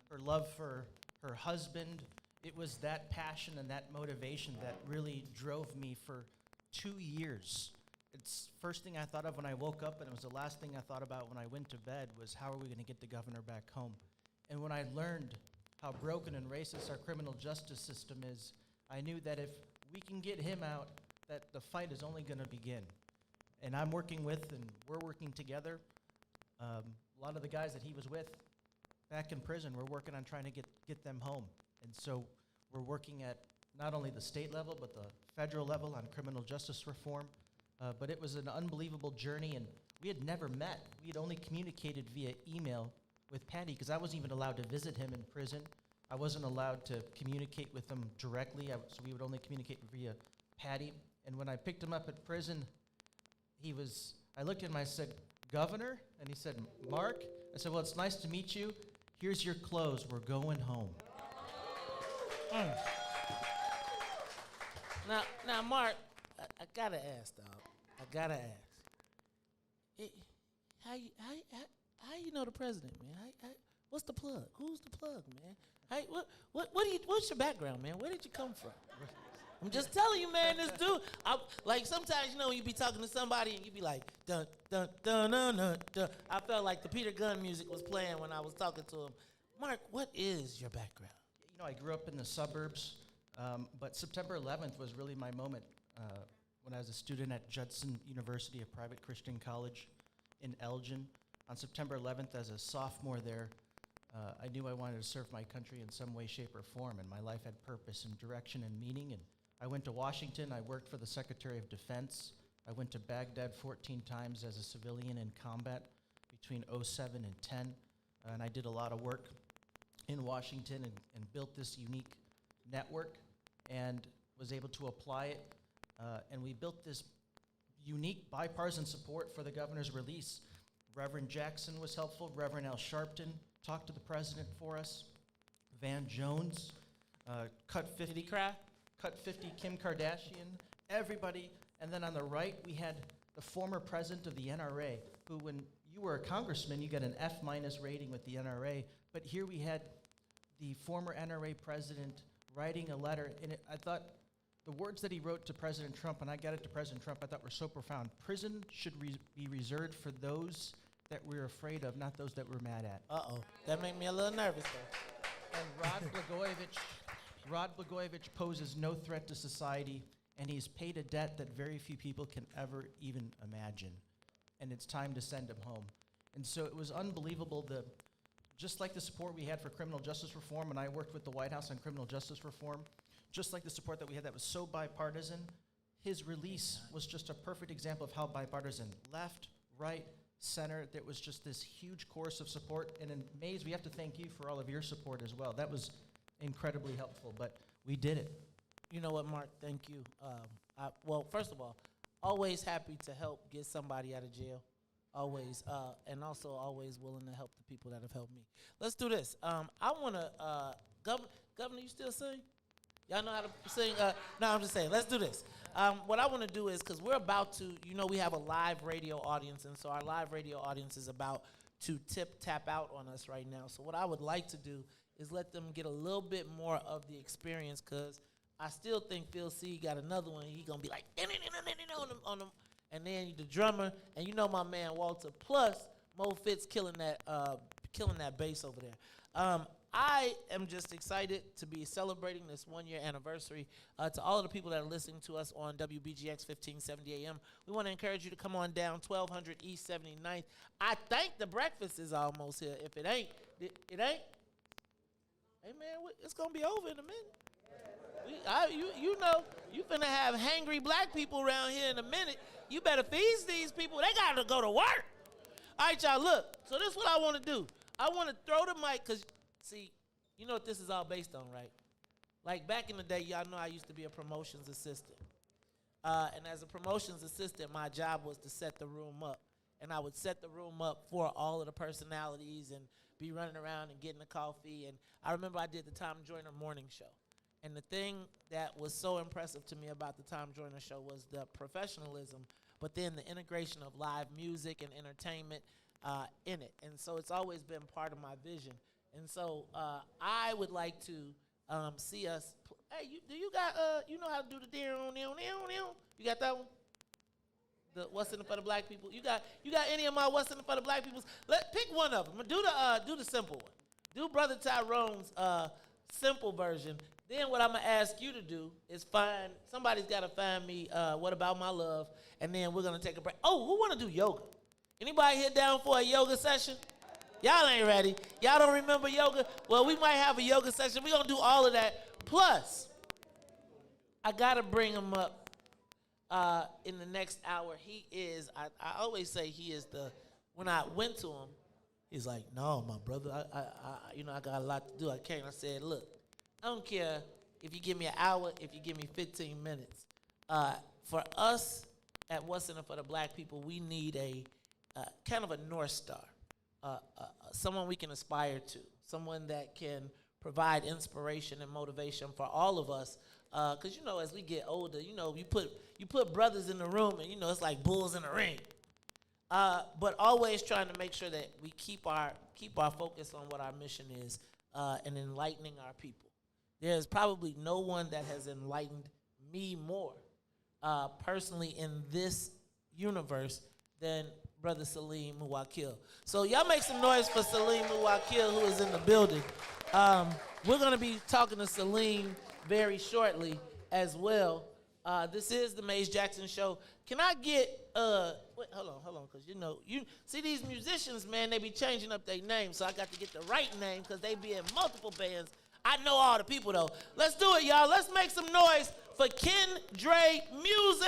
her love for her husband, it was that passion and that motivation that really drove me for 2 years. It's first thing I thought of when I woke up, and it was the last thing I thought about when I went to bed, was how are we going to get the governor back home? And when I learned how broken and racist our criminal justice system is, I knew that if we can get him out, that the fight is only going to begin. And I'm working with, and we're working together, a lot of the guys that he was with back in prison, we're working on trying to get them home. And so we're working at not only the state level, but the federal level on criminal justice reform. But it was an unbelievable journey, and we had never met. We had only communicated via email with Patty, because I wasn't even allowed to visit him in prison. I wasn't allowed to communicate with him directly, so we would only communicate via Patty. And when I picked him up at prison, I looked at him, I said, "Governor?" And he said, "Mark?" I said, "Well, it's nice to meet you. Here's your clothes. We're going home." Now, Mark, I gotta ask, dog. I gotta ask. How you know the president, man? What's the plug? Who's the plug, man? What's your background, man? Where did you come from? I'm just telling you, man. This dude, like sometimes, you know, you be talking to somebody and you be like, dun dun dun dun dun dun. I felt like the Peter Gunn music was playing when I was talking to him. Mark, what is your background? You know, I grew up in the suburbs, but September 11th was really my moment. When I was a student at Judson University, a private Christian college in Elgin. On September 11th, as a sophomore there, I knew I wanted to serve my country in some way, shape, or form, and my life had purpose and direction and meaning. And I went to Washington. I worked for the Secretary of Defense. I went to Baghdad 14 times as a civilian in combat between 07 and 10, and I did a lot of work in Washington and built this unique network and was able to apply it. And we built this unique bipartisan support for the governor's release. Reverend Jackson was helpful. Reverend Al Sharpton talked to the president for us. Van Jones, Cut 50. Did he cry? Cut 50, Kim Kardashian, everybody. And then on the right, we had the former president of the NRA, who when you were a congressman, you got an F- rating with the NRA. But here we had the former NRA president writing a letter. And I thought, the words that he wrote to President Trump, and I got it to President Trump, I thought were so profound. Prison should be reserved for those that we're afraid of, not those that we're mad at. Uh-oh. That made me a little nervous, though. And Rod Blagojevich poses no threat to society, and he's paid a debt that very few people can ever even imagine. And it's time to send him home. And so it was unbelievable, just like the support we had for criminal justice reform, and I worked with the White House on criminal justice reform, just like the support that we had that was so bipartisan, his release was just a perfect example of how bipartisan, left, right, center, there was just this huge chorus of support. And in Mays, we have to thank you for all of your support as well. That was incredibly helpful, but we did it. You know what, Mark? Thank you. Well, first of all, always happy to help get somebody out of jail. Always. And also always willing to help the people that have helped me. Let's do this. I want to, Governor, you still sing? Y'all know how to sing? No, I'm just saying, let's do this. What I want to do is, because we're about to, you know, we have a live radio audience, and so our live radio audience is about to tap out on us right now. So what I would like to do is let them get a little bit more of the experience, because I still think Phil C got another one. He's going to be like, on them. and then the drummer, and you know my man Walter, plus Mo Fitz killing that bass over there. I am just excited to be celebrating this 1-year anniversary. To all of the people that are listening to us on WBGX 1570 AM, we want to encourage you to come on down 1200 East 79th. I think the breakfast is almost here. If it ain't, it ain't. Hey, man, it's going to be over in a minute. You know, you finna have hangry black people around here in a minute. You better feed these people. They got to go to work. All right, y'all, look. So this is what I want to do. I want to throw the mic because, see, you know what this is all based on, right? Like back in the day, y'all know I used to be a promotions assistant. And as a promotions assistant, my job was to set the room up. And I would set the room up for all of the personalities and be running around and getting the coffee. And I remember I did the Tom Joyner morning show. And the thing that was so impressive to me about the Tom Joyner show was the professionalism, but then the integration of live music and entertainment in it. And so it's always been part of my vision. And so I would like to see us. Hey, you got you know how to do the deer on there? You got that one? The what's in it for the black people? You got any of my what's in it for the black peoples? Pick one of them. Do the simple one. Do Brother Tyrone's simple version. Then what I'm gonna ask you to do is somebody's gotta find me What About My Love, and then we're gonna take a break. Oh, who wanna do yoga? Anybody here down for a yoga session? Y'all ain't ready. Y'all don't remember yoga? Well, we might have a yoga session. We're gonna do all of that. Plus, I gotta bring him up in the next hour. He is, I always say he is when I went to him, he's like, no, my brother, I got a lot to do. I can't. I said, look, I don't care if you give me an hour, if you give me 15 minutes. For us at What's In It for the Black People, we need a kind of a North Star, someone we can aspire to, someone that can provide inspiration and motivation for all of us. Because, as we get older, you put brothers in the room and, it's like bulls in the ring. But always trying to make sure that we keep our focus on what our mission is and enlightening our people. There's probably no one that has enlightened me more personally in this universe than Brother Salim Muwakil. So y'all make some noise for Salim Muwakil, who is in the building. We're going to be talking to Salim very shortly as well. This is the Maze Jackson Show. Can I get, wait, hold on, because you see these musicians, man, they be changing up their names, so I got to get the right name because they be in multiple bands. I know all the people, though. Let's do it, y'all. Let's make some noise for Ken Dre Music.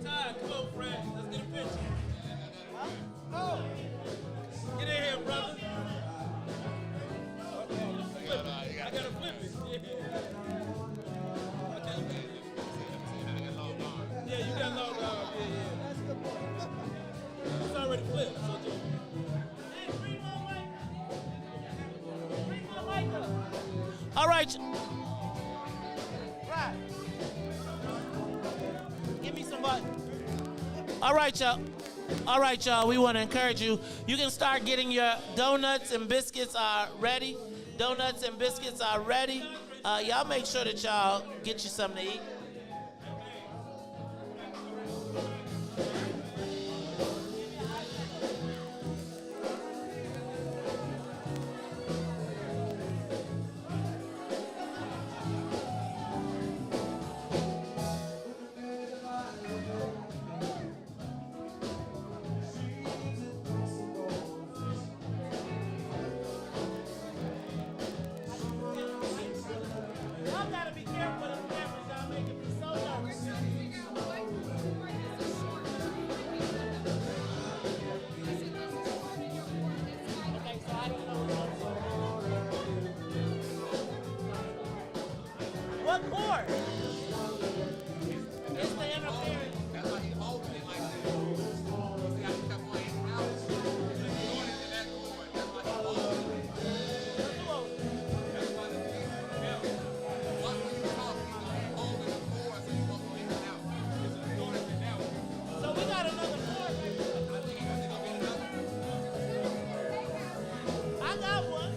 Todd, come on, friend. Let's get a picture. Oh! Get in here, brother. I gotta flip it. Yeah, you got long arms. Yeah. It's already flipped. So just... Hey, bring my mic. Bring my mic up. All right. Right. Give me some button. All right, y'all. All right, y'all. We want to encourage you. You can start getting your donuts and biscuits ready. Donuts and biscuits are ready. Y'all make sure that y'all get you something to eat. Y'all gotta be careful of the cameras, y'all making me so nervous. Okay, so I don't know what chord? It's the interference. That's why he holds it like this. He got to come on his house. He's going into that chord. That's why he holds it. That's why the thing is, once we talk, he's going to be holding the chord so he won't go in and out. It's going into that one. So we got another chord right there. I think he's going to get another one. I got one.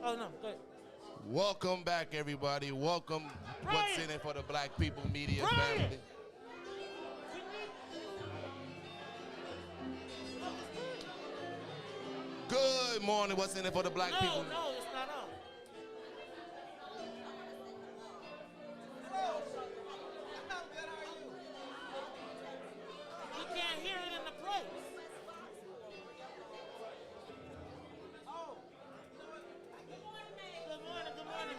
Oh, no, go ahead. Welcome back, everybody. Welcome. What's in it for the Black People Media family? Good morning. What's in it for the Black People? No, it's not on. We can't hear it in the place. Good morning, good morning.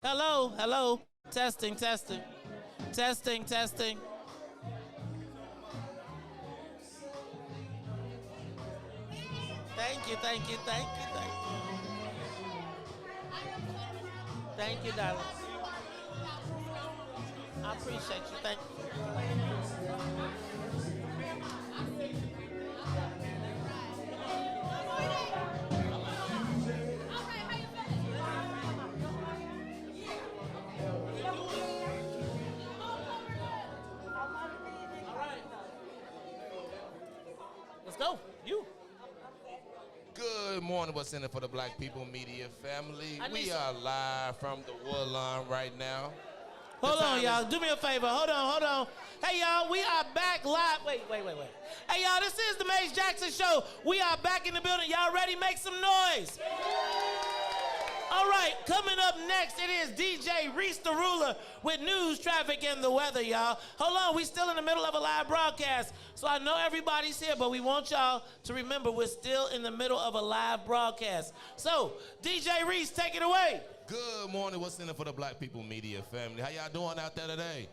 Hello, hello. Testing, testing. Testing, testing. Thank you, thank you, thank you, thank you. Thank you, darling. I appreciate you. Thank you. Let's go. You. Good morning. What's in it for the Black People Media family? I need We some- are live from the Woodlawn right now. Hold on, time y'all. is- Do me a favor. Hold on. Hey, y'all, we are back live. Wait. Hey, y'all, this is the Mace Jackson Show. We are back in the building. Y'all ready? Make some noise. All right, coming up next, it is DJ Reese the Ruler with news, traffic, and the weather, y'all. Hold on, we still in the middle of a live broadcast, so I know everybody's here, but we want y'all to remember we're still in the middle of a live broadcast. So, DJ Reese, take it away. Good morning. What's in it for the Black People Media family? How y'all doing out there today?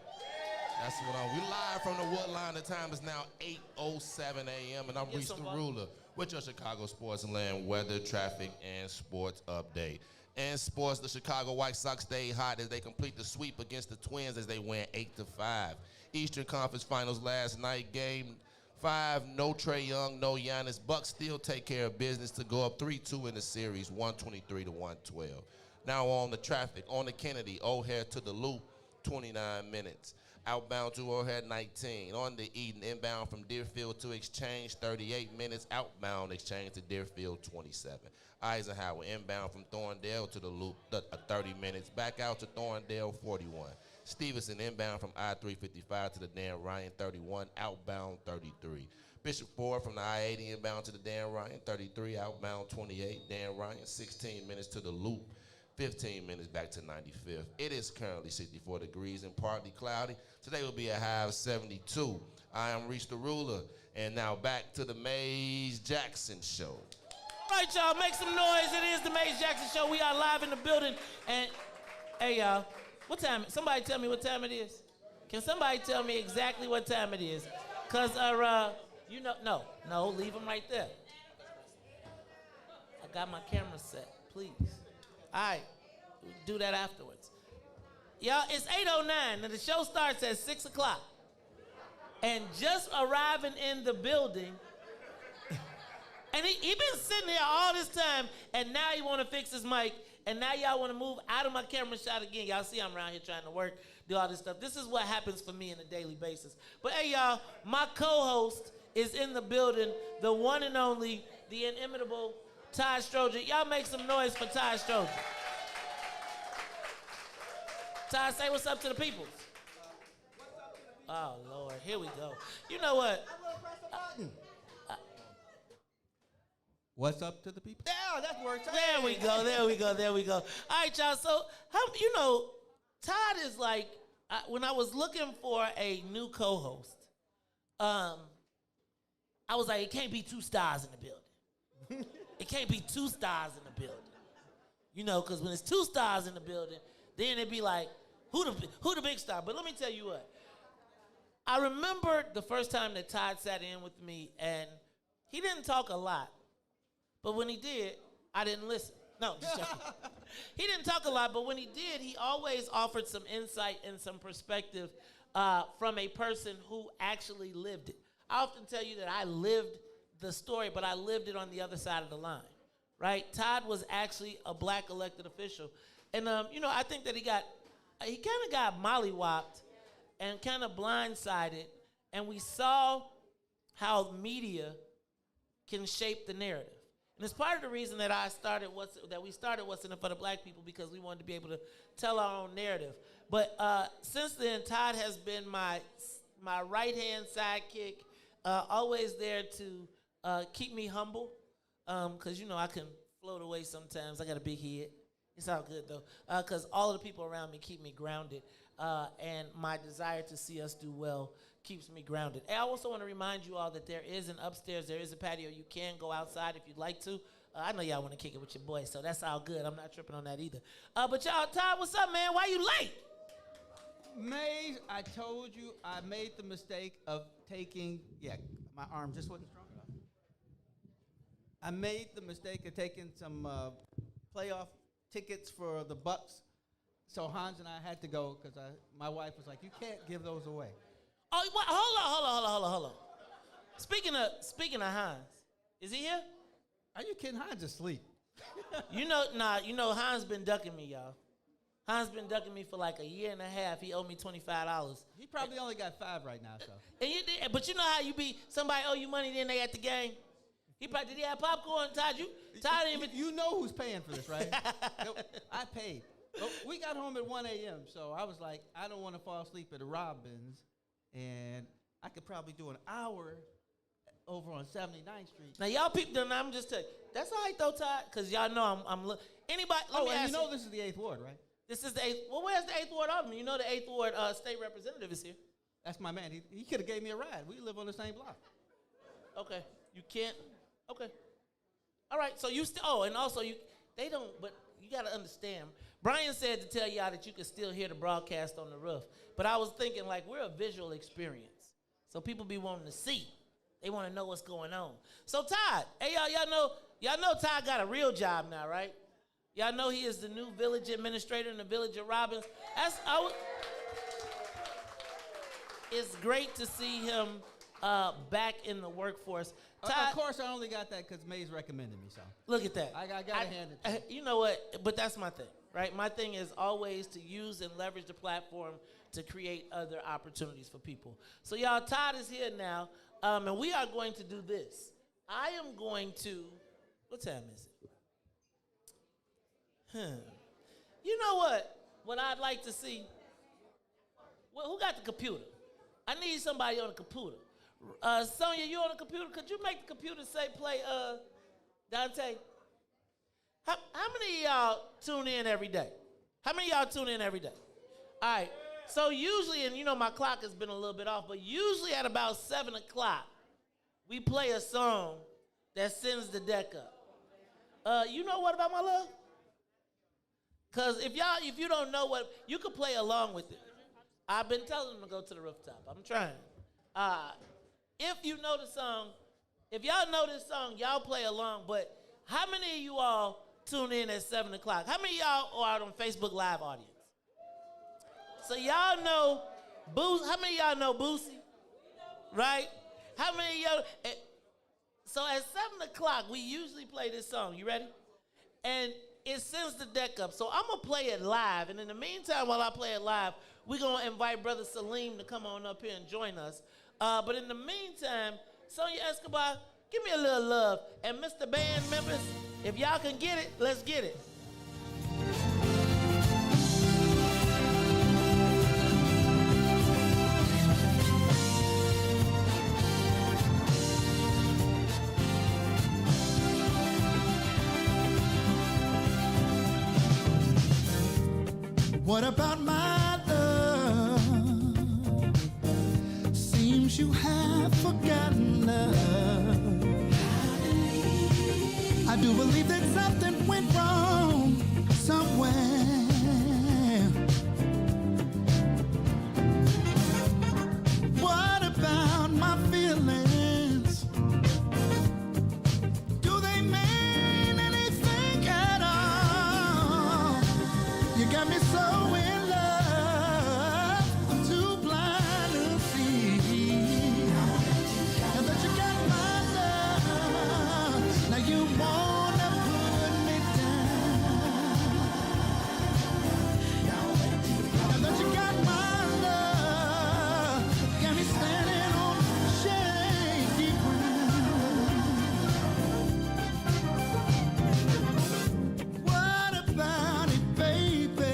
That's what I'm. We live from the Woodlawn. The time is now 8:07 a.m. and I'm Get Reese the some water. Ruler with your Chicago sports and land weather, traffic, and sports update. In sports, the Chicago White Sox stay hot as they complete the sweep against the Twins as they win 8-5. Eastern Conference Finals last night, game 5, no Trae Young, no Giannis. Bucks still take care of business to go up 3-2 in the series, 123-112. Now on the traffic, on the Kennedy, O'Hare to the Loop, 29 minutes. Outbound to O'Hare, 19. On the Eden, inbound from Deerfield to Exchange, 38 minutes. Outbound Exchange to Deerfield, 27. Eisenhower, inbound from Thorndale to the Loop, 30 minutes. Back out to Thorndale, 41. Stevenson, inbound from I-355 to the Dan Ryan, 31. Outbound, 33. Bishop Ford from the I-80, inbound to the Dan Ryan, 33. Outbound, 28. Dan Ryan, 16 minutes to the Loop. 15 minutes back to 95th. It is currently 64 degrees and partly cloudy. Today will be a high of 72. I am Reese the Ruler, and now back to the Maze Jackson Show. All right, y'all, make some noise. It is the Mace Jackson Show. We are live in the building. And, hey, y'all, what time? Somebody tell me what time it is. Can somebody tell me exactly what time it is? Because, you know, no, leave them right there. I got my camera set, please. All right, we'll do that afterwards. Y'all, it's 8:09, and the show starts at 6 o'clock. And just arriving in the building And he been sitting here all this time, and now he want to fix his mic, and now y'all want to move out of my camera shot again. Y'all see I'm around here trying to work, do all this stuff. This is what happens for me on a daily basis. But hey, y'all, my co-host is in the building, the one and only, the inimitable Todd Stroger. Y'all make some noise for Todd Stroger. Todd, say what's up to the people. Oh, Lord, here we go. You know what? What's up to the people? Yeah, that works. There we go, there we go, there we go. All right, y'all, so, Todd is like, when I was looking for a new co-host, I was like, it can't be 2 stars in the building. It can't be 2 stars in the building. Because when it's 2 stars in the building, then it'd be like, who the big star? But let me tell you what. I remember the first time that Todd sat in with me, and he didn't talk a lot. But when he did, I didn't listen. No, just joking. He didn't talk a lot, but when he did, he always offered some insight and some perspective from a person who actually lived it. I often tell you that I lived the story, but I lived it on the other side of the line, right? Todd was actually a black elected official. And, I think that he kind of got mollywopped and kind of blindsided, and we saw how media can shape the narrative. And it's part of the reason that we started What's in It for the Black People, because we wanted to be able to tell our own narrative. But since then, Todd has been my right-hand sidekick, always there to keep me humble, because, I can float away sometimes. I got a big head. It's all good, though, because all of the people around me keep me grounded, and my desire to see us do well keeps me grounded. And I also want to remind you all that there is an upstairs, there is a patio. You can go outside if you'd like to. I know y'all want to kick it with your boys, so that's all good. I'm not tripping on that either. But y'all, Todd, what's up, man? Why you late? Maze, I told you I made the mistake of taking, my arm just wasn't strong enough. I made the mistake of taking some playoff tickets for the Bucks. So Hans and I had to go because my wife was like, you can't give those away. Oh, what? Hold on. Speaking of Hans, is he here? Are you kidding? Hans is asleep. Hans been ducking me, y'all. Hans been ducking me for like a year and a half. He owed me $25. He probably only got 5 right now, so. But you know how you be, somebody owe you money, then they at the game? Did he have popcorn? Todd, You know who's paying for this, right? I paid. But we got home at 1 a.m., so I was like, I don't want to fall asleep at a Robin's, and I could probably do an hour over on 79th Street. Now, y'all people, I'm just telling you, that's all right, though, Todd, because y'all know anybody, let me ask you. This is the 8th Ward, right? This is the 8th, well, where's the 8th Ward Alderman? You know the 8th Ward state representative is here. That's my man. He could have gave me a ride. We live on the same block. Okay, you can't, okay. All right, so you still, and also they don't, but you got to understand, Brian said to tell y'all that you could still hear the broadcast on the roof. But I was thinking, like, we're a visual experience. So people be wanting to see. They want to know what's going on. So Todd, hey, y'all know Todd got a real job now, right? Y'all know he is the new village administrator in the village of Robbins. It's great to see him back in the workforce. Todd, of course, I only got that because Maze recommended me, so. Look at that. I got to hand it to him. You know what? But that's my thing, right? My thing is always to use and leverage the platform to create other opportunities for people. So, y'all, Todd is here now, and we are going to do this. I am going to, what time is it? You know what? What I'd like to see, well, who got the computer? I need somebody on the computer. Sonia, you on the computer? Could you make the computer say play Dante? How many of y'all tune in every day? How many of y'all tune in every day? All right. So usually, and my clock has been a little bit off, but usually at about 7 o'clock, we play a song that sends the deck up. You know what about my love? Because if you don't know what, you can play along with it. I've been telling them to go to the rooftop. I'm trying. If you know the song, if y'all know this song, y'all play along. But how many of you all tune in at 7 o'clock? How many of y'all are on Facebook Live audience? So y'all know Boosie. How many of y'all know Boosie? Right? How many of y'all? So at 7 o'clock, we usually play this song. You ready? And it sends the deck up. So I'm going to play it live. And in the meantime, while I play it live, we're going to invite Brother Salim to come on up here and join us. But in the meantime, Sonia Escobar, give me a little love. And Mr. Band members, if y'all can get it, let's get it. What about my love? Seems you have forgotten love. I do believe that something went wrong somewhere. What about my feelings? Do they mean anything at all? You got me so in love, I'm too blind to see. Now that you got my love, now you wanna put me down. Now that you got my love, got me standing on shaky ground. What about it, baby?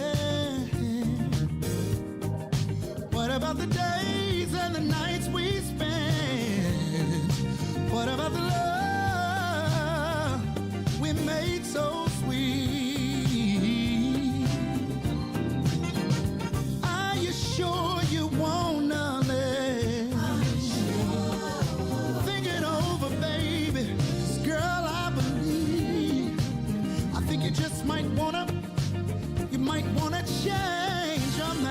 What about the days and the nights we spent? What about the love we made so sweet? Are you sure you wanna live? Think it over, baby. 'Cause girl, I believe. I think you just might wanna change your mind.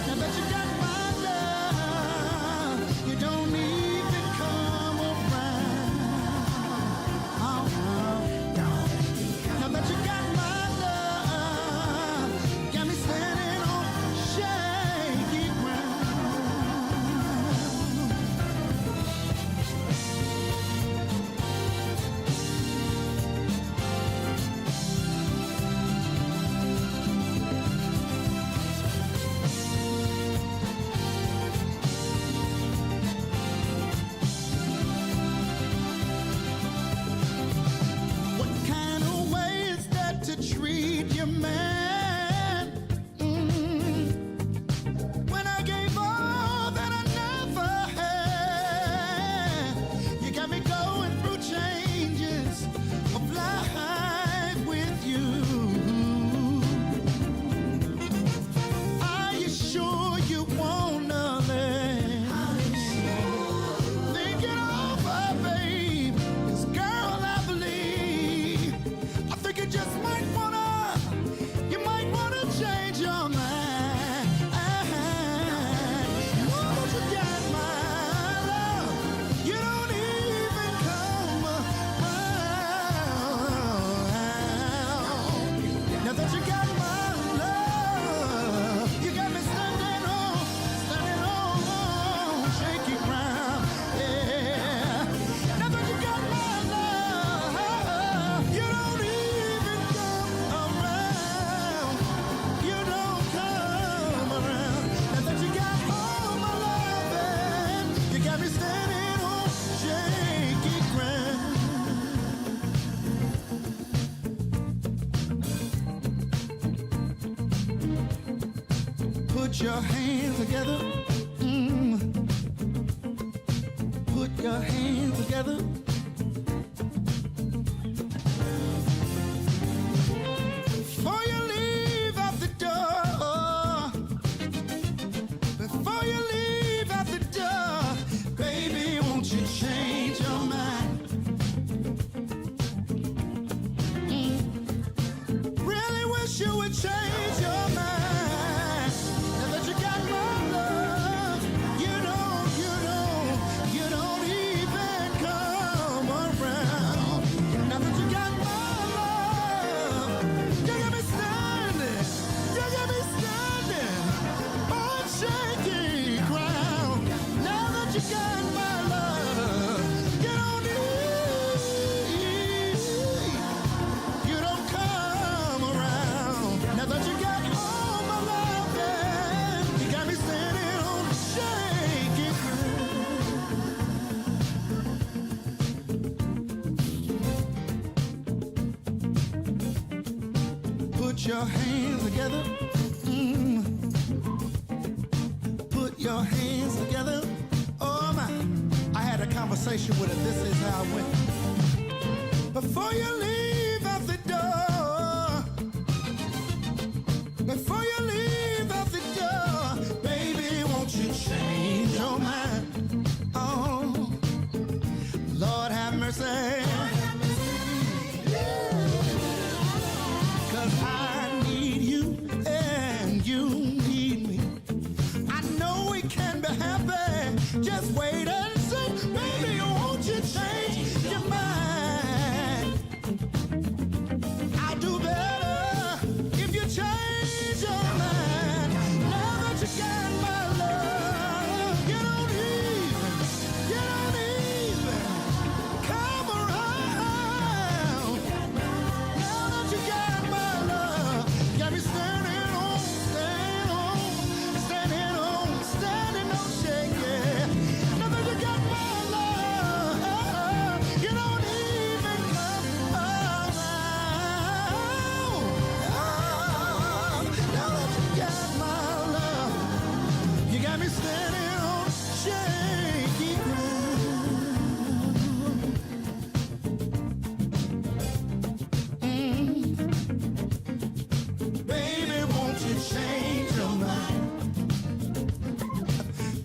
Now that you got my love, you don't even come around. Now that you got my love, got me standing on shaky What kind of way is that to treat your man? When I gave all that I never had, you got me going through changes of life with you. Are you sure you wanna live? Think it over, babe. 'Cause girl, I believe. I think you just might wanna change your mind. Now that you got my love, you don't even come around. Now that you got my love, you got me standing on shaky ground. Yeah. Now that you got my love, you don't even come around. You don't come around. Now that you got all my loving, you got me standing on shaky ground. Put your hands together. Put your hands together. Before you leave out the door, before you leave out the door, baby, won't you change your mind? Really wish you would change your mind. Now that you got my love, you don't even come Put your hands together. Mm. Put your hands together. Oh my. I had a conversation with her. This is how it went. Before you leave out the door, before you leave out the door, baby, won't you change your mind? Oh, Lord have mercy. 'Cause I need you and you need me. I know we can be happy. Just wait and see. Baby, won't you change your mind? I'll do better if you change your mind. Now that you got my love, you don't even come around. Now that you got my love, got me standing on, shaking. Now that you got my love, you don't even come around. Now that you got my love, you got me standing on shaky ground. Baby, won't you change your mind?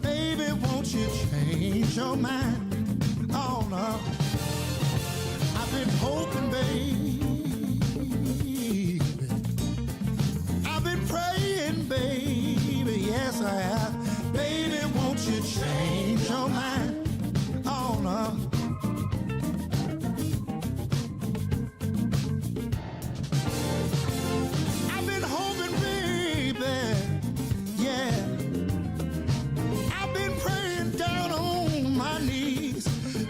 Baby, won't you change your mind? Oh no, I've been hoping, baby. I've been praying, baby. Yes, I have. Baby, won't you change your mind? Oh no. I've been hoping, baby. Yeah. I've been praying down on my knees,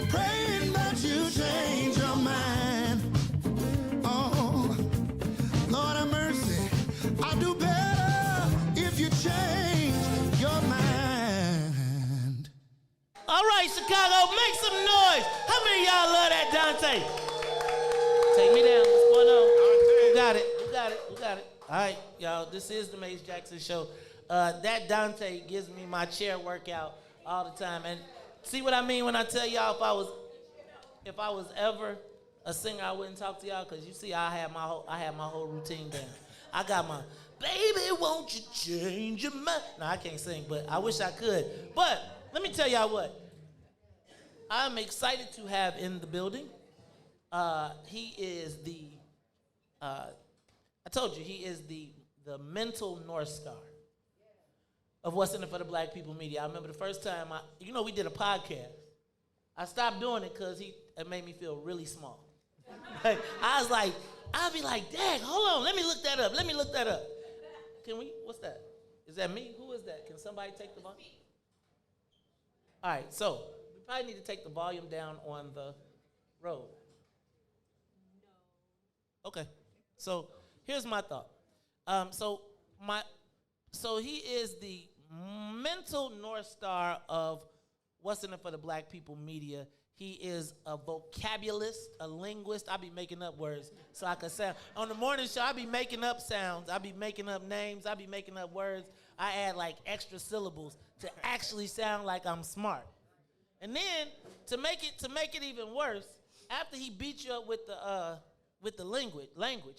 praying that you change your mind. Oh, Lord have mercy. I'll do better if you change your mind. All right, Chicago, make some noise. How many of y'all love that Dante? Take me down. What's going on? Who got it? Who got it? Who got it? All right, y'all, this is the Mace Jackson Show. That Dante gives me my chair workout all the time. And see what I mean when I tell y'all if I was ever a singer, I wouldn't talk to y'all, because you see I had my whole routine down. I got my, baby, won't you change your mind? No, I can't sing, but I wish I could. But let me tell y'all what. I'm excited to have in the building. He is the, I told you, he is the mental North Star of What's in It for the Black People Media. I remember the first time, we did a podcast. I stopped doing it because it made me feel really small. I'd be like, dang, hold on, let me look that up. Can we, what's that? Is that me? Who is that? Can somebody take the volume? All right, so we probably need to take the volume down on the road. No. Okay, so here's my thought. So he is the mental North Star of What's in It for the Black People Media. He is a vocabulist, a linguist. I be making up words so I can sound. On the morning show, I be making up sounds. I be making up names. I be making up words. I add like extra syllables to actually sound like I'm smart. And then to make it even worse, after he beats you up with the language,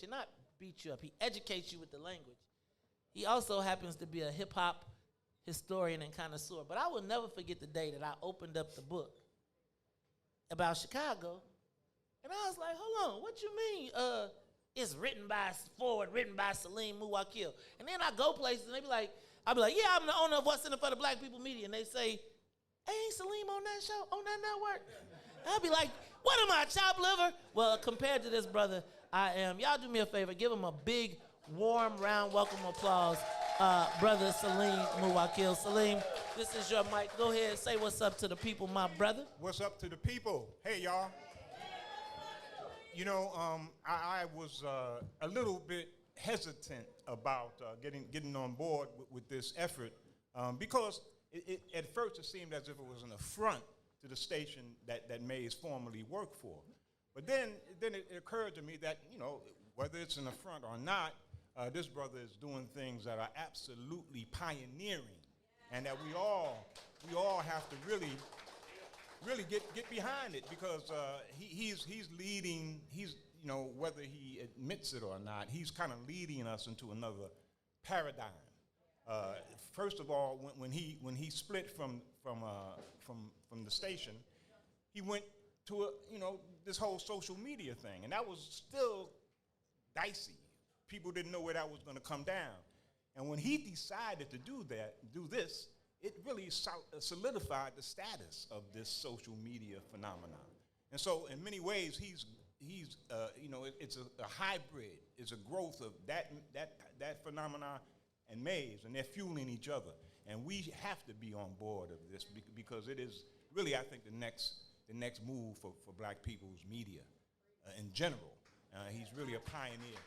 and not beat you up, he educates you with the language. He also happens to be a hip hop historian and connoisseur. But I will never forget the day that I opened up the book about Chicago, and I was like, hold on, what you mean? It's written by Salim Muwakil. And then I go places and I'll be like, yeah, I'm the owner of What's in It for the Black People Media. And they say, ain't Salim on that show, on that network? And I'll be like, what am I, chopped liver? Well, compared to this brother, I am. Y'all do me a favor, give him a big, warm, round welcome applause, brother Salim Muwakil. Salim, this is your mic. Go ahead, say what's up to the people, my brother. What's up to the people? Hey, y'all. You know, I was a little bit hesitant about getting on board with this effort because at first it seemed as if it was an affront to the station that Mays formerly worked for. But then it occurred to me that, you know, whether it's an affront or not, This brother is doing things that are absolutely pioneering, and that we all have to really get behind it, because he's leading. He's, you know, whether he admits it or not, he's kind of leading us into another paradigm. First of all, when he split from the station, he went to this whole social media thing, and that was still dicey. People didn't know where that was going to come down, and when he decided to do this, it really solidified the status of this social media phenomenon. And so, in many ways, he's it's a hybrid. It's a growth of that phenomenon and Mays, and they're fueling each other. And we have to be on board of this because it is really, I think, the next move for black people's media in general. He's really a pioneer.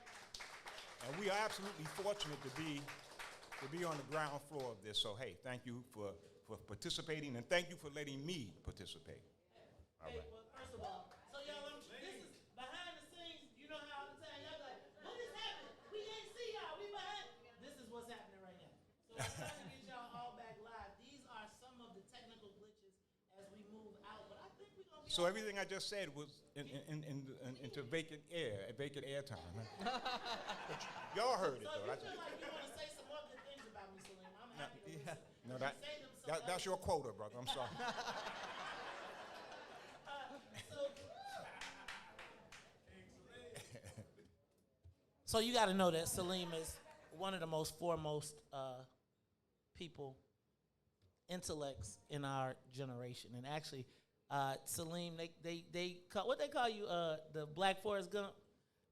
And we are absolutely fortunate to be on the ground floor of this. So, hey, thank you for participating, and thank you for letting me participate. All right. Well, first of all, so y'all, this is behind the scenes. You know how all the time y'all like, what is happening? We ain't see y'all. We behind. This is what's happening right now. So I'm trying to get y'all all back live. These are some of the technical glitches as we move out, but I think we're gonna be. So everything I just said was into vacant air time. Huh? Y'all heard it, So though. if you feel like you want to say some more good things about me, Salim, I'm happy to listen. No, If you say them so that's your quota, brother. I'm sorry. So you got to know that Salim is one of the most foremost people, intellects in our generation. And actually, Salim, they call, what they call you, the Black Forrest Gump?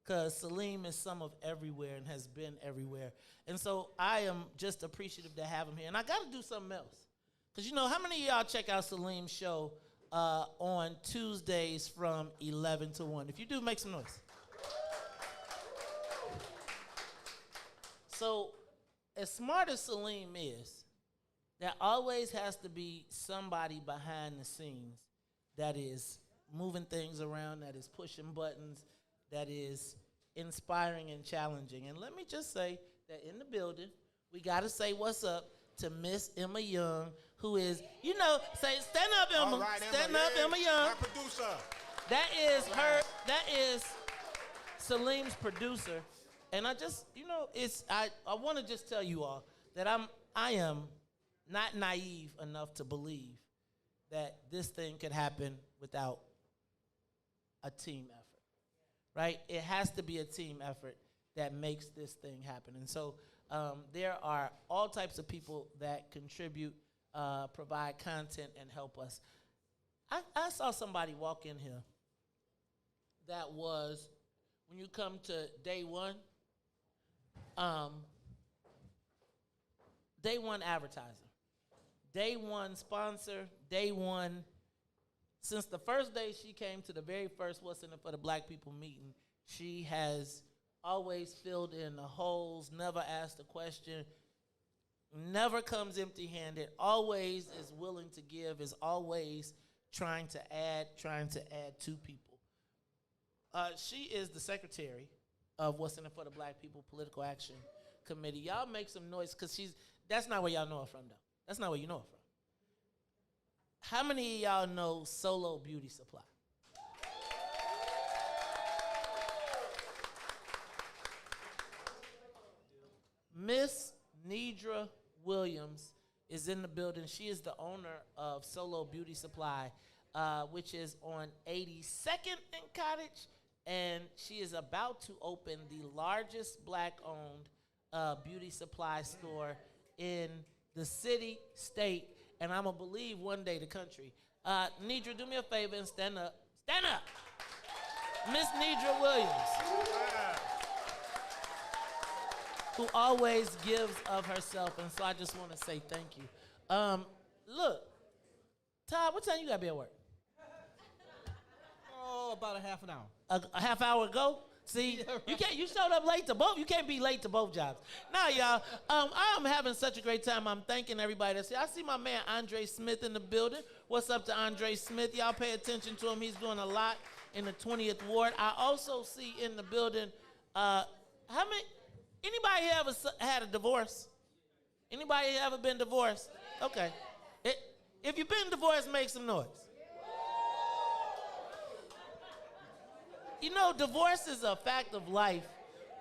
Because Salim is some of everywhere and has been everywhere. And so I am just appreciative to have him here. And I got to do something else. Because, you know, how many of y'all check out Salim's show on Tuesdays from 11 to 1? If you do, make some noise. So, as smart as Salim is, there always has to be somebody behind the scenes that is moving things around, that is pushing buttons, that is inspiring and challenging. And let me just say that in the building, we got to say what's up to Miss Emma Young, who is, you know, say, stand up, Emma. All right, stand Emma, up, yeah, Emma Young. my producer. That is her, that is Salim's producer. And I just, you know, I want to just tell you all that I am not naive enough to believe that this thing could happen without a team effort, right? It has to be a team effort that makes this thing happen. And so there are all types of people that contribute, provide content, and help us. I saw somebody walk in here that was, when you come to day one advertising, day one sponsor, day one. Since the first day she came to the very first What's in It for the Black People meeting, she has always filled in the holes, never asked a question, never comes empty-handed, always is willing to give, is always trying to add to people. She is the secretary of What's in It for the Black People Political Action Committee. Y'all make some noise, because that's not where y'all know her from, though. That's not where you know her from. How many of y'all know Solo Beauty Supply? Miss Nidra Williams is in the building. She is the owner of Solo Beauty Supply, which is on 82nd and Cottage, and she is about to open the largest black-owned beauty supply store in the city, state, and I'm going to believe one day the country. Nidra, do me a favor and stand up. Stand up! Miss Nidra Williams, who always gives of herself, and so I just want to say thank you. Look, Todd, what time you got to be at work? Oh, about a half an hour. A half hour ago? See, Yeah, right. you showed up late to both. You can't be late to both jobs. Now, y'all, I'm having such a great time. I'm thanking everybody that's here. I see my man Andre Smith in the building. What's up to Andre Smith? Y'all pay attention to him. He's doing a lot in the 20th Ward. I also see in the building, how Anybody ever had a divorce? Anybody ever been divorced? Okay. If you've been divorced, make some noise. You know, divorce is a fact of life,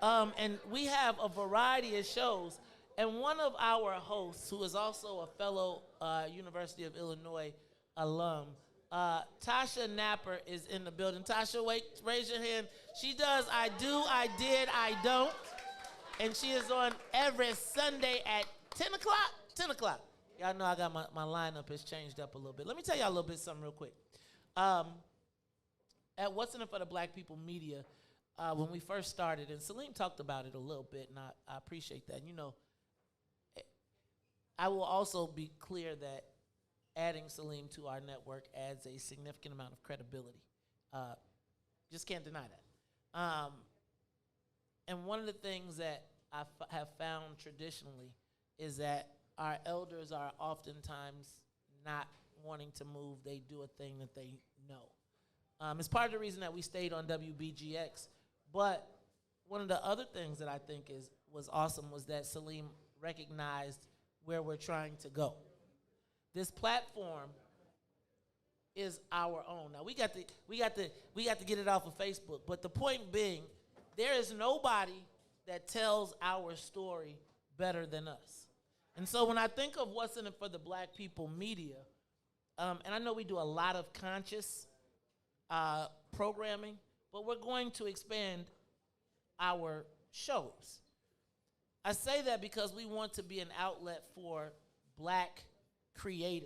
and we have a variety of shows. And one of our hosts, who is also a fellow University of Illinois alum, Tasha Napper, is in the building. Tasha, raise your hand. She does I Do, I Did, I Don't. And she is on every Sunday at 10 o'clock? 10 o'clock. Y'all know I got my lineup has changed up a little bit. Let me tell y'all a little bit something real quick. At What's in It for the Black People Media, when we first started, and Salim talked about it a little bit, and I appreciate that. You know, I will also be clear that adding Salim to our network adds a significant amount of credibility. Just can't deny that. And one of the things that I have found traditionally is that our elders are oftentimes not wanting to move. They do a thing that they know. It's part of the reason that we stayed on WBGX. But one of the other things that I think was awesome was that Salim recognized where we're trying to go. This platform is our own. Now we got to get it off of Facebook. But the point being, there is nobody that tells our story better than us. And so when I think of What's in It for the Black People Media, and I know we do a lot of conscious programming, but we're going to expand our shows. I say that because we want to be an outlet for black creatives.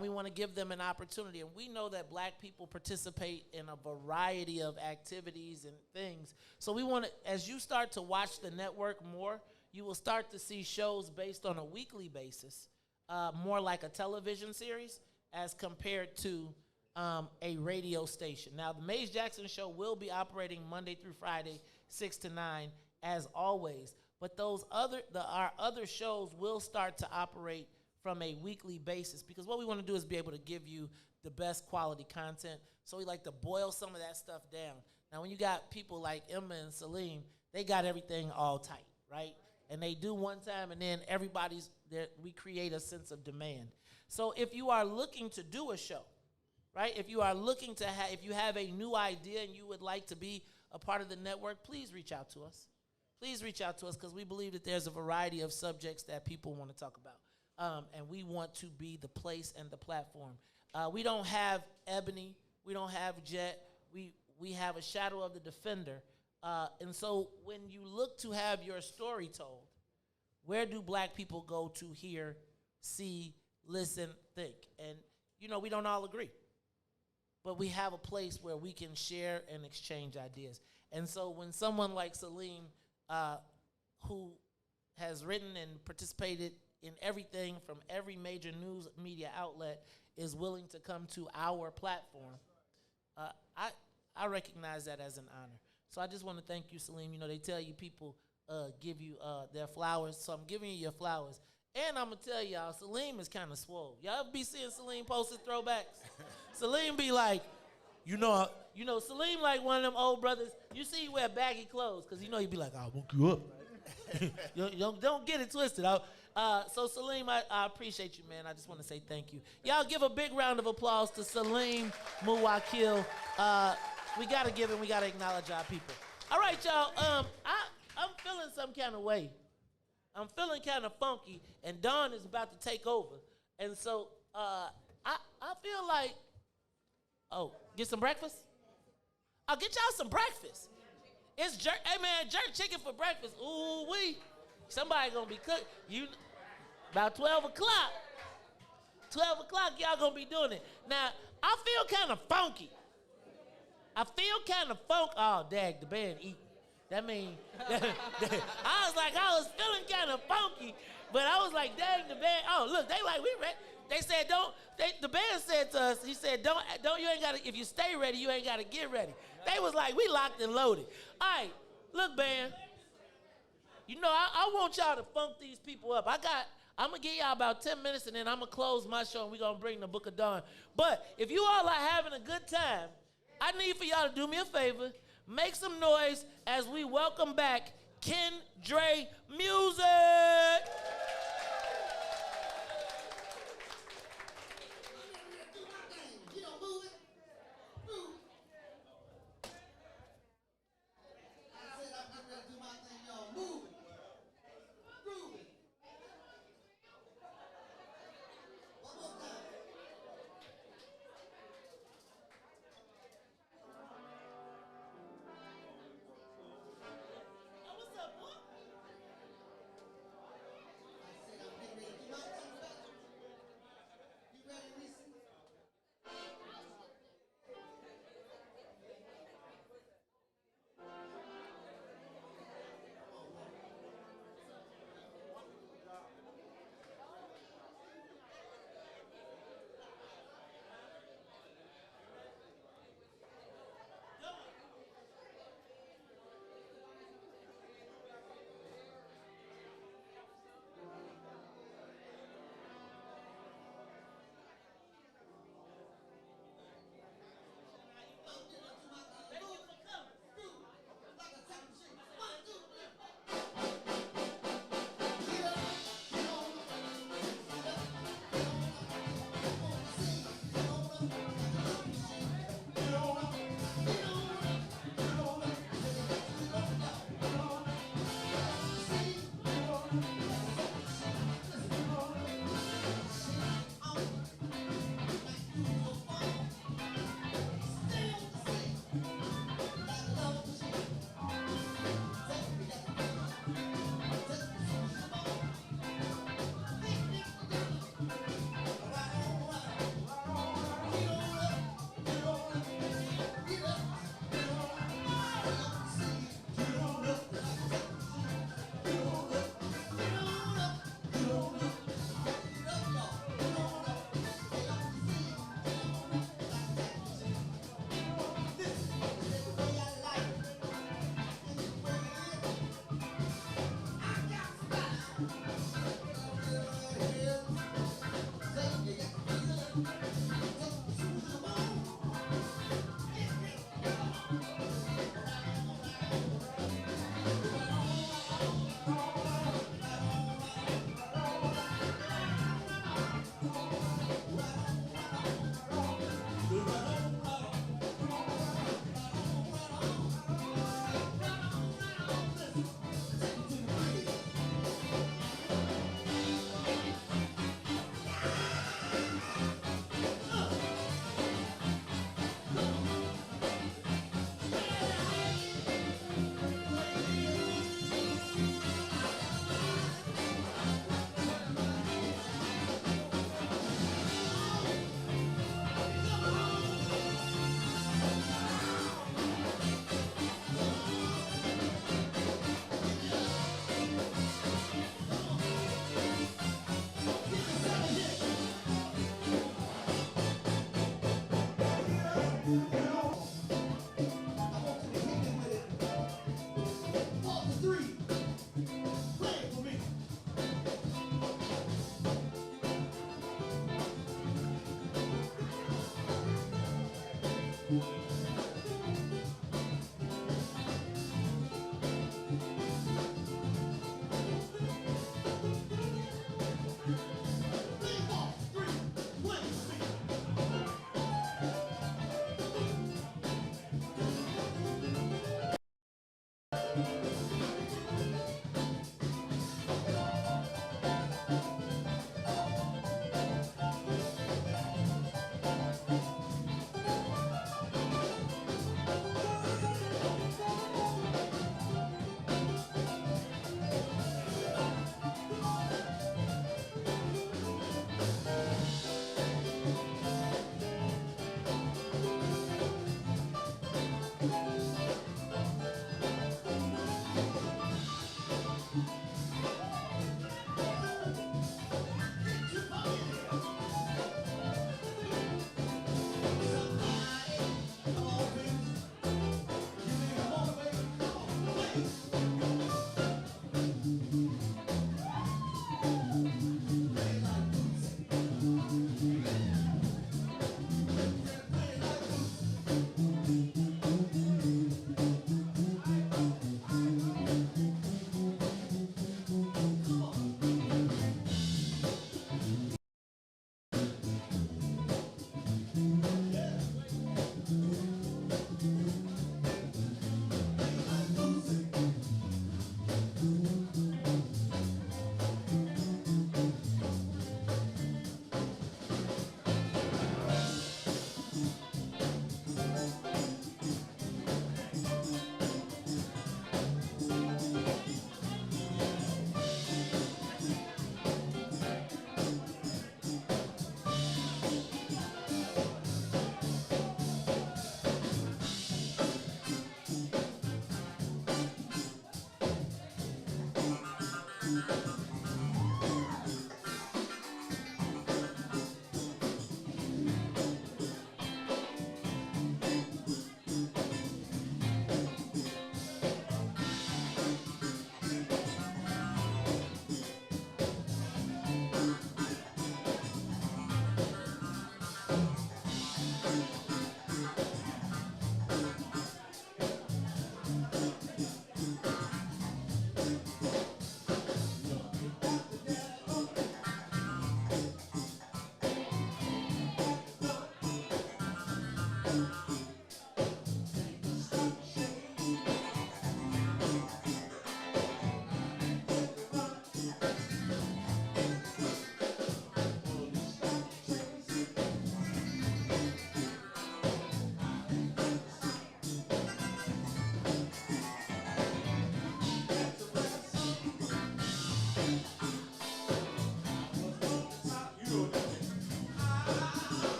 We want to give them an opportunity. And we know that black people participate in a variety of activities and things. So we want to, as you start to watch the network more, you will start to see shows based on a weekly basis, more like a television series as compared to a radio station. Now, the Maze Jackson Show will be operating Monday through Friday, 6 to 9, as always. But our other shows will start to operate from a weekly basis, because what we want to do is be able to give you the best quality content. So we like to boil some of that stuff down. Now, when you got people like Emma and Salim, they got everything all tight, right? And they do one time, and then everybody's there. We create a sense of demand. So if you are looking to do a show, right? If you are looking to if you have a new idea and you would like to be a part of the network, please reach out to us. Please reach out to us, because we believe that there's a variety of subjects that people want to talk about. And we want to be the place and the platform. We don't have Ebony. We don't have Jet. We have a Shadow of the Defender. And so when you look to have your story told, where do black people go to hear, see, listen, think? And, you know, we don't all agree. But we have a place where we can share and exchange ideas. And so when someone like Salim, who has written and participated in everything from every major news media outlet, is willing to come to our platform, I recognize that as an honor. So I just want to thank you, Salim. You know, they tell you people give you their flowers, so I'm giving you your flowers. And I'm going to tell y'all, Salim is kind of swole. Y'all ever be seeing Salim post his throwbacks? Salim be like, you know, Salim like one of them old brothers. You see he wear baggy clothes, because you know he'd be like, I'll woke you up. Don't get it twisted. So Salim, I appreciate you, man. I just want to say thank you. Y'all give a big round of applause to Salim Muwakil. We got to give and we got to acknowledge our people. All right, y'all. I'm feeling some kind of way. I'm feeling kind of funky, and Dawn is about to take over. And so I feel like, get some breakfast? I'll get y'all some breakfast. It's jerk chicken for breakfast. Ooh wee. Somebody gonna be cooked. About 12 o'clock. 12 o'clock, y'all gonna be doing it. Now, I feel kind of funky. Oh, dag, the band eating. That mean, I was feeling kind of funky, but I was like, dang, the band. Oh, look, they like, we ready. They said, the band said to us, he said, don't, you ain't gotta, if you stay ready, you ain't gotta get ready. They was like, we locked and loaded. All right, look, band. You know, I want y'all to funk these people up. I'm going to give y'all about 10 minutes, and then I'm going to close my show, and we're going to bring the Book of Dawn. But if you all are having a good time, I need for y'all to do me a favor. Make some noise as we welcome back Ken Dre Music.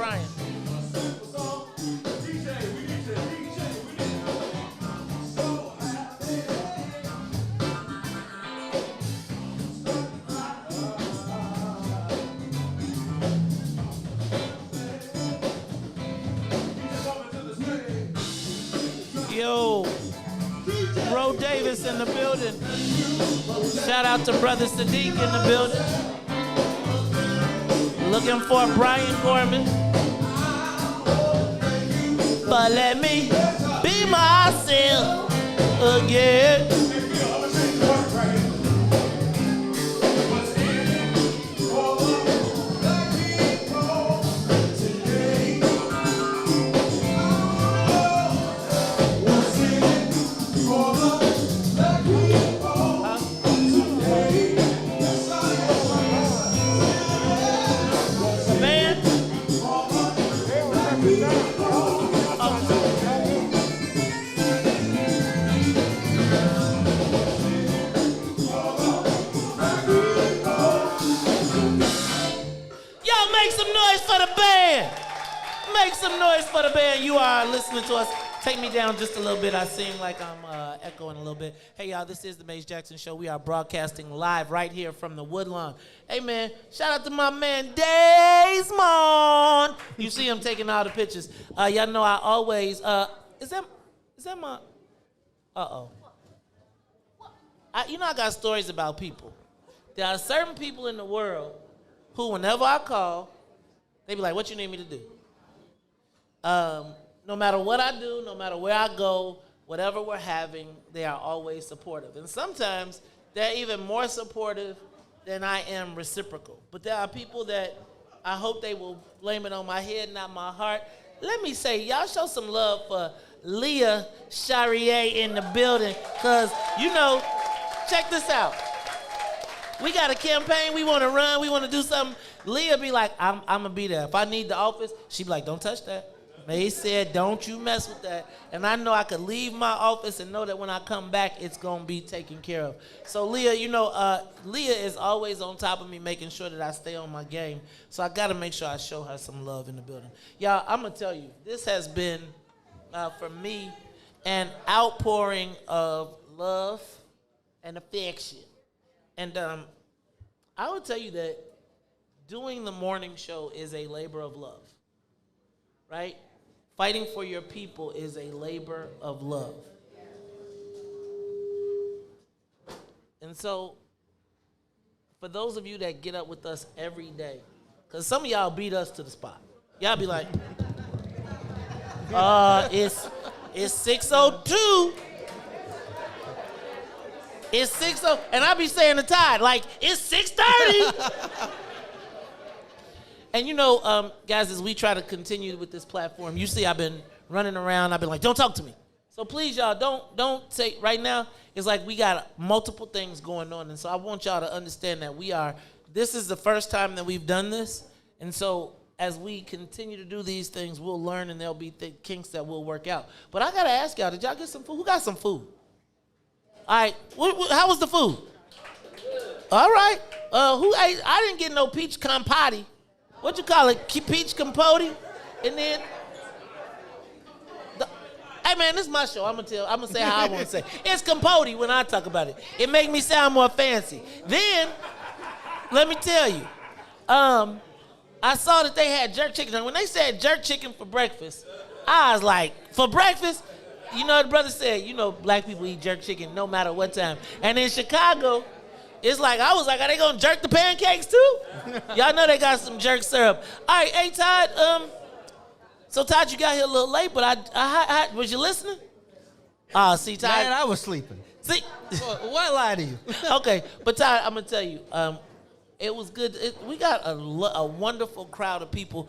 Brian. Yo, Bro Davis in the building. Shout out to Brother Sadiq in the building. Looking for Brian Gorman. But let me be myself again. Make some noise for the band. You are listening to us. Take me down just a little bit. I seem like I'm echoing a little bit. Hey, y'all, this is the Mace Jackson Show. We are broadcasting live right here from the Woodlawn. Hey, man, shout out to my man, Desmond. You see him taking all the pictures. Y'all know I always, is that my, uh-oh. I got stories about people. There are certain people in the world who, whenever I call, they be like, what you need me to do? No matter what I do, no matter where I go, whatever we're having, they are always supportive. And sometimes they're even more supportive than I am reciprocal. But there are people that I hope they will blame it on my head, not my heart. Let me say, y'all show some love for Leah Charrier in the building, because, check this out. We got a campaign we want to run, we want to do something. Leah be like, I'm going to be there. If I need the office, she be like, don't touch that. May said, don't you mess with that. And I know I could leave my office and know that when I come back, it's going to be taken care of. So Leah, Leah is always on top of me, making sure that I stay on my game. So I got to make sure I show her some love in the building. Y'all, I'm going to tell you, this has been, for me, an outpouring of love and affection. And I would tell you that doing the morning show is a labor of love, right? Fighting for your people is a labor of love. And so, for those of you that get up with us every day, because some of y'all beat us to the spot. Y'all be like, it's 6:02. It's 6:00, and I be saying to Todd, like, it's 6:30. And guys, as we try to continue with this platform, you see I've been running around. I've been like, don't talk to me. So please, y'all, don't say, right now, it's like we got multiple things going on. And so I want y'all to understand that this is the first time that we've done this. And so as we continue to do these things, we'll learn and there'll be kinks that will work out. But I got to ask y'all, did y'all get some food? Who got some food? All right, how was the food? All right, who ate? I didn't get no peach compote. What you call it? Peach compote? And then, hey man, this is my show. I'm gonna say how I want to say. It's compote when I talk about it. It make me sound more fancy. Then, let me tell you, I saw that they had jerk chicken. And when they said jerk chicken for breakfast, I was like, for breakfast? The brother said, black people eat jerk chicken no matter what time. And in Chicago, I was like, are they gonna jerk the pancakes too? Y'all know they got some jerk syrup. All right, hey Todd, so Todd, you got here a little late, but I was you listening? See Todd. Man, I was sleeping. See, Why lie to you? Okay, but Todd, I'm gonna tell you, it was good. We got a wonderful crowd of people.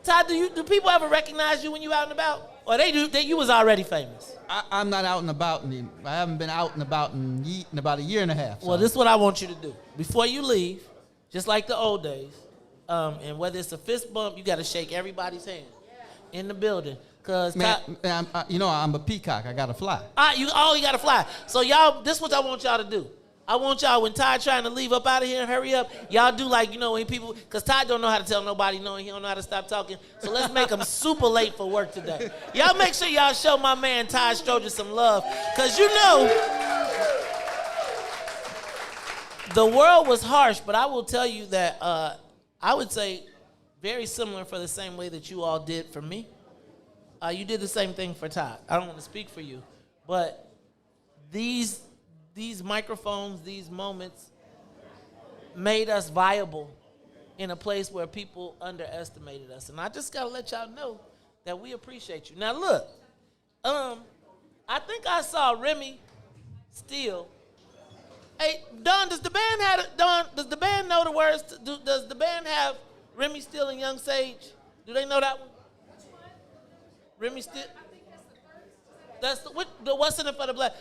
Todd, do people ever recognize you when you out and about? Or you was already famous? I'm not out and about. I haven't been out and about in about a year and a half. So. Well, this is what I want you to do. Before you leave, just like the old days, and whether it's a fist bump, you got to shake everybody's hand in the building. Cause I'm a peacock. I got to fly. You got to fly. So y'all, this is what I want y'all to do. I want y'all, when Todd trying to leave up out of here, hurry up. Y'all do like, when people, because Todd don't know how to tell nobody no, he don't know how to stop talking. So let's make him super late for work today. Y'all make sure y'all show my man Todd Stroger some love. Because the world was harsh, but I will tell you that I would say very similar for the same way that you all did for me. You did the same thing for Todd. I don't want to speak for you, but these microphones, these moments made us viable in a place where people underestimated us. And I just got to let y'all know that we appreciate you. Now look, I think I saw Remy Steele. Hey, Don, does the band know the words? Does the band have Remy Steele and Young Sage? Do they know that one? Remy Steele? That's what's in it for the black?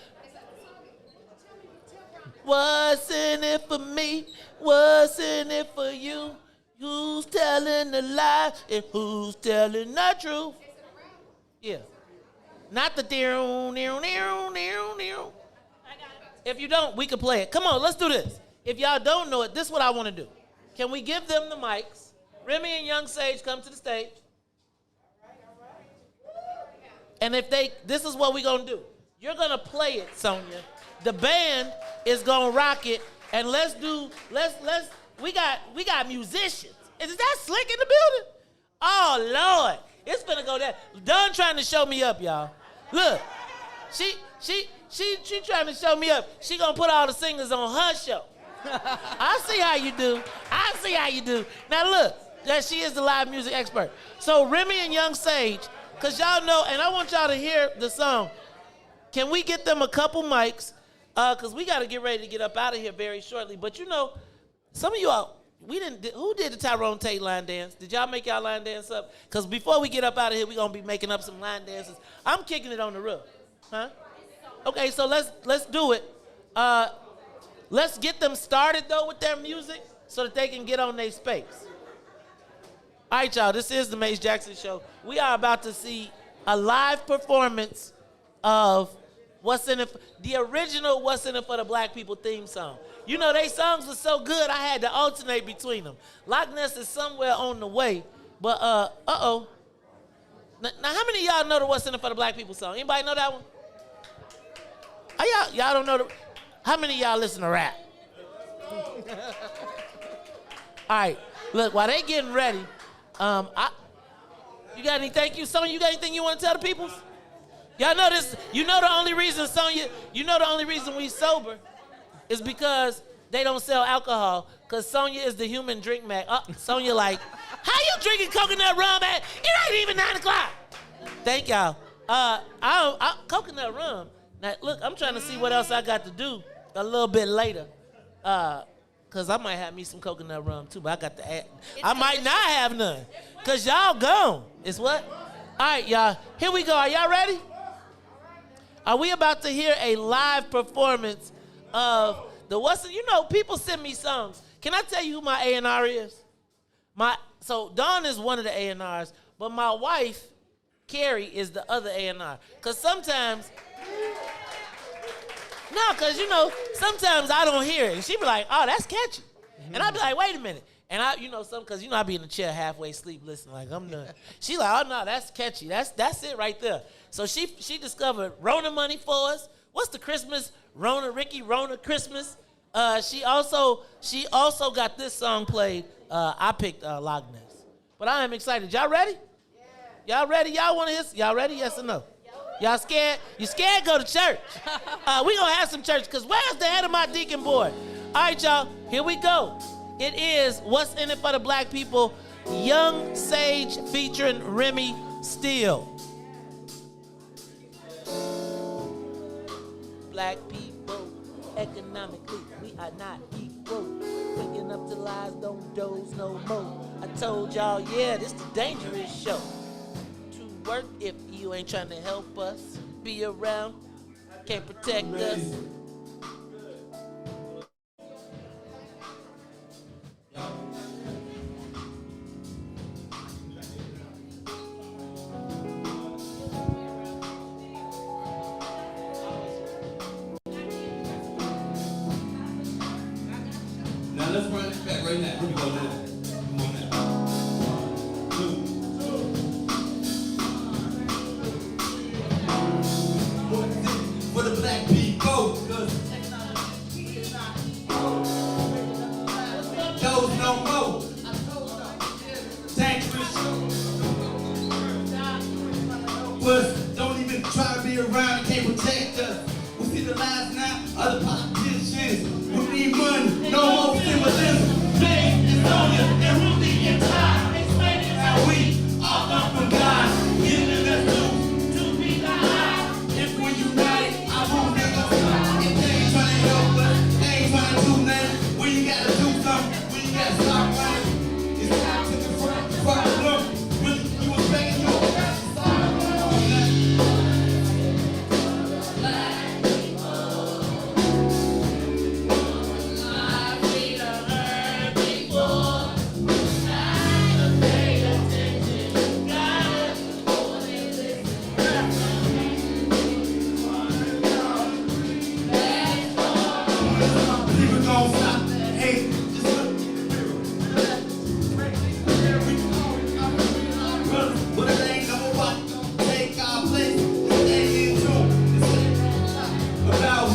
What's in it for me? What's in it for you? Who's telling the lie and who's telling the truth? Yeah. Not the near. If you don't, we can play it. Come on, let's do this. If y'all don't know it, this is what I want to do. Can we give them the mics? Remy and Young Sage come to the stage. And this is what we're going to do. You're going to play it, Sonia. The band is going to rock it. And we got musicians. Is that Slick in the building? Oh, Lord. It's going to go there. Dawn trying to show me up, y'all. Look, she trying to show me up. She going to put all the singers on her show. I see how you do. Now, look, that she is the live music expert. So, Remy and Young Sage, because y'all know, and I want y'all to hear the song. Can we get them a couple mics? Because we got to get ready to get up out of here very shortly. But some of y'all, who did the Tyrone Tate line dance? Did y'all make y'all line dance up? Because before we get up out of here, we're going to be making up some line dances. I'm kicking it on the roof. Huh? Okay, so let's do it. Let's get them started, though, with their music so that they can get on their space. All right, y'all, this is the Mace Jackson Show. We are about to see a live performance of the original What's in It for the Black People theme song. They songs were so good, I had to alternate between them. Loch Ness is somewhere on the way, but, uh-oh. Now, how many of y'all know the What's in It for the Black People song? Anybody know that one? Y'all don't know how many of y'all listen to rap? All right, look, while they getting ready, you got any thank you, Sonia? You got anything you want to tell the people? Y'all know this. The only reason, Sonia, the only reason we sober is because they don't sell alcohol, because Sonia is the human drink mag. Sonia like, how you drinking coconut rum at? It ain't even 9 o'clock. Thank y'all. Coconut rum. Now, look, I'm trying to see what else I got to do a little bit later. Because I might have me some coconut rum, too, but I got to add. I might not have none, because y'all gone. It's what? All right, y'all. Here we go. Are y'all ready? Are we about to hear a live performance of people send me songs. Can I tell you who my A&R is? So Dawn is one of the A&Rs, but my wife, Carrie, is the other A&R. Because sometimes I don't hear it. And she be like, oh, that's catchy. And I be like, wait a minute. And I be in the chair halfway asleep listening, like, I'm done. She like, oh, no, that's catchy. That's it right there. So she discovered Rona Money for us. What's the Christmas? Ricky Rona Christmas. She also got this song played. I picked Loch Ness. But I am excited. Y'all ready? Yeah. Y'all ready? Y'all want to hear? Y'all ready? Yes or no? Y'all scared? You scared? Go to church. We gonna have some church, because where's the head of my deacon board? All right, y'all, here we go. It is What's in It for the Black People, Young Sage featuring Remy Steele. Black people, economically, we are not equal. Waking up to lies, don't doze no more. I told y'all, yeah, this the dangerous show. To work if you ain't trying to help us. Be around, can't protect us. let's run this back right now. Here we go now. Come on now. 1, 2. For the black people, cause those no more. Dangerous. But don't even try to be around, can't protect us. We see the lies now, other politicians. We need money, no more symbolism. James and Sonia and Ruthie and Todd explaining how we all come from God. Giving us to be the high. If we unite, I won't never stop. If they ain't trying to help us, they ain't trying to do nothing. When you gotta do something, when you gotta stop running, it's time to confront the problem. Really, you was begging your people don't stop. Hey, just look. What if they ain't know about? Take our place. Stay in tune. About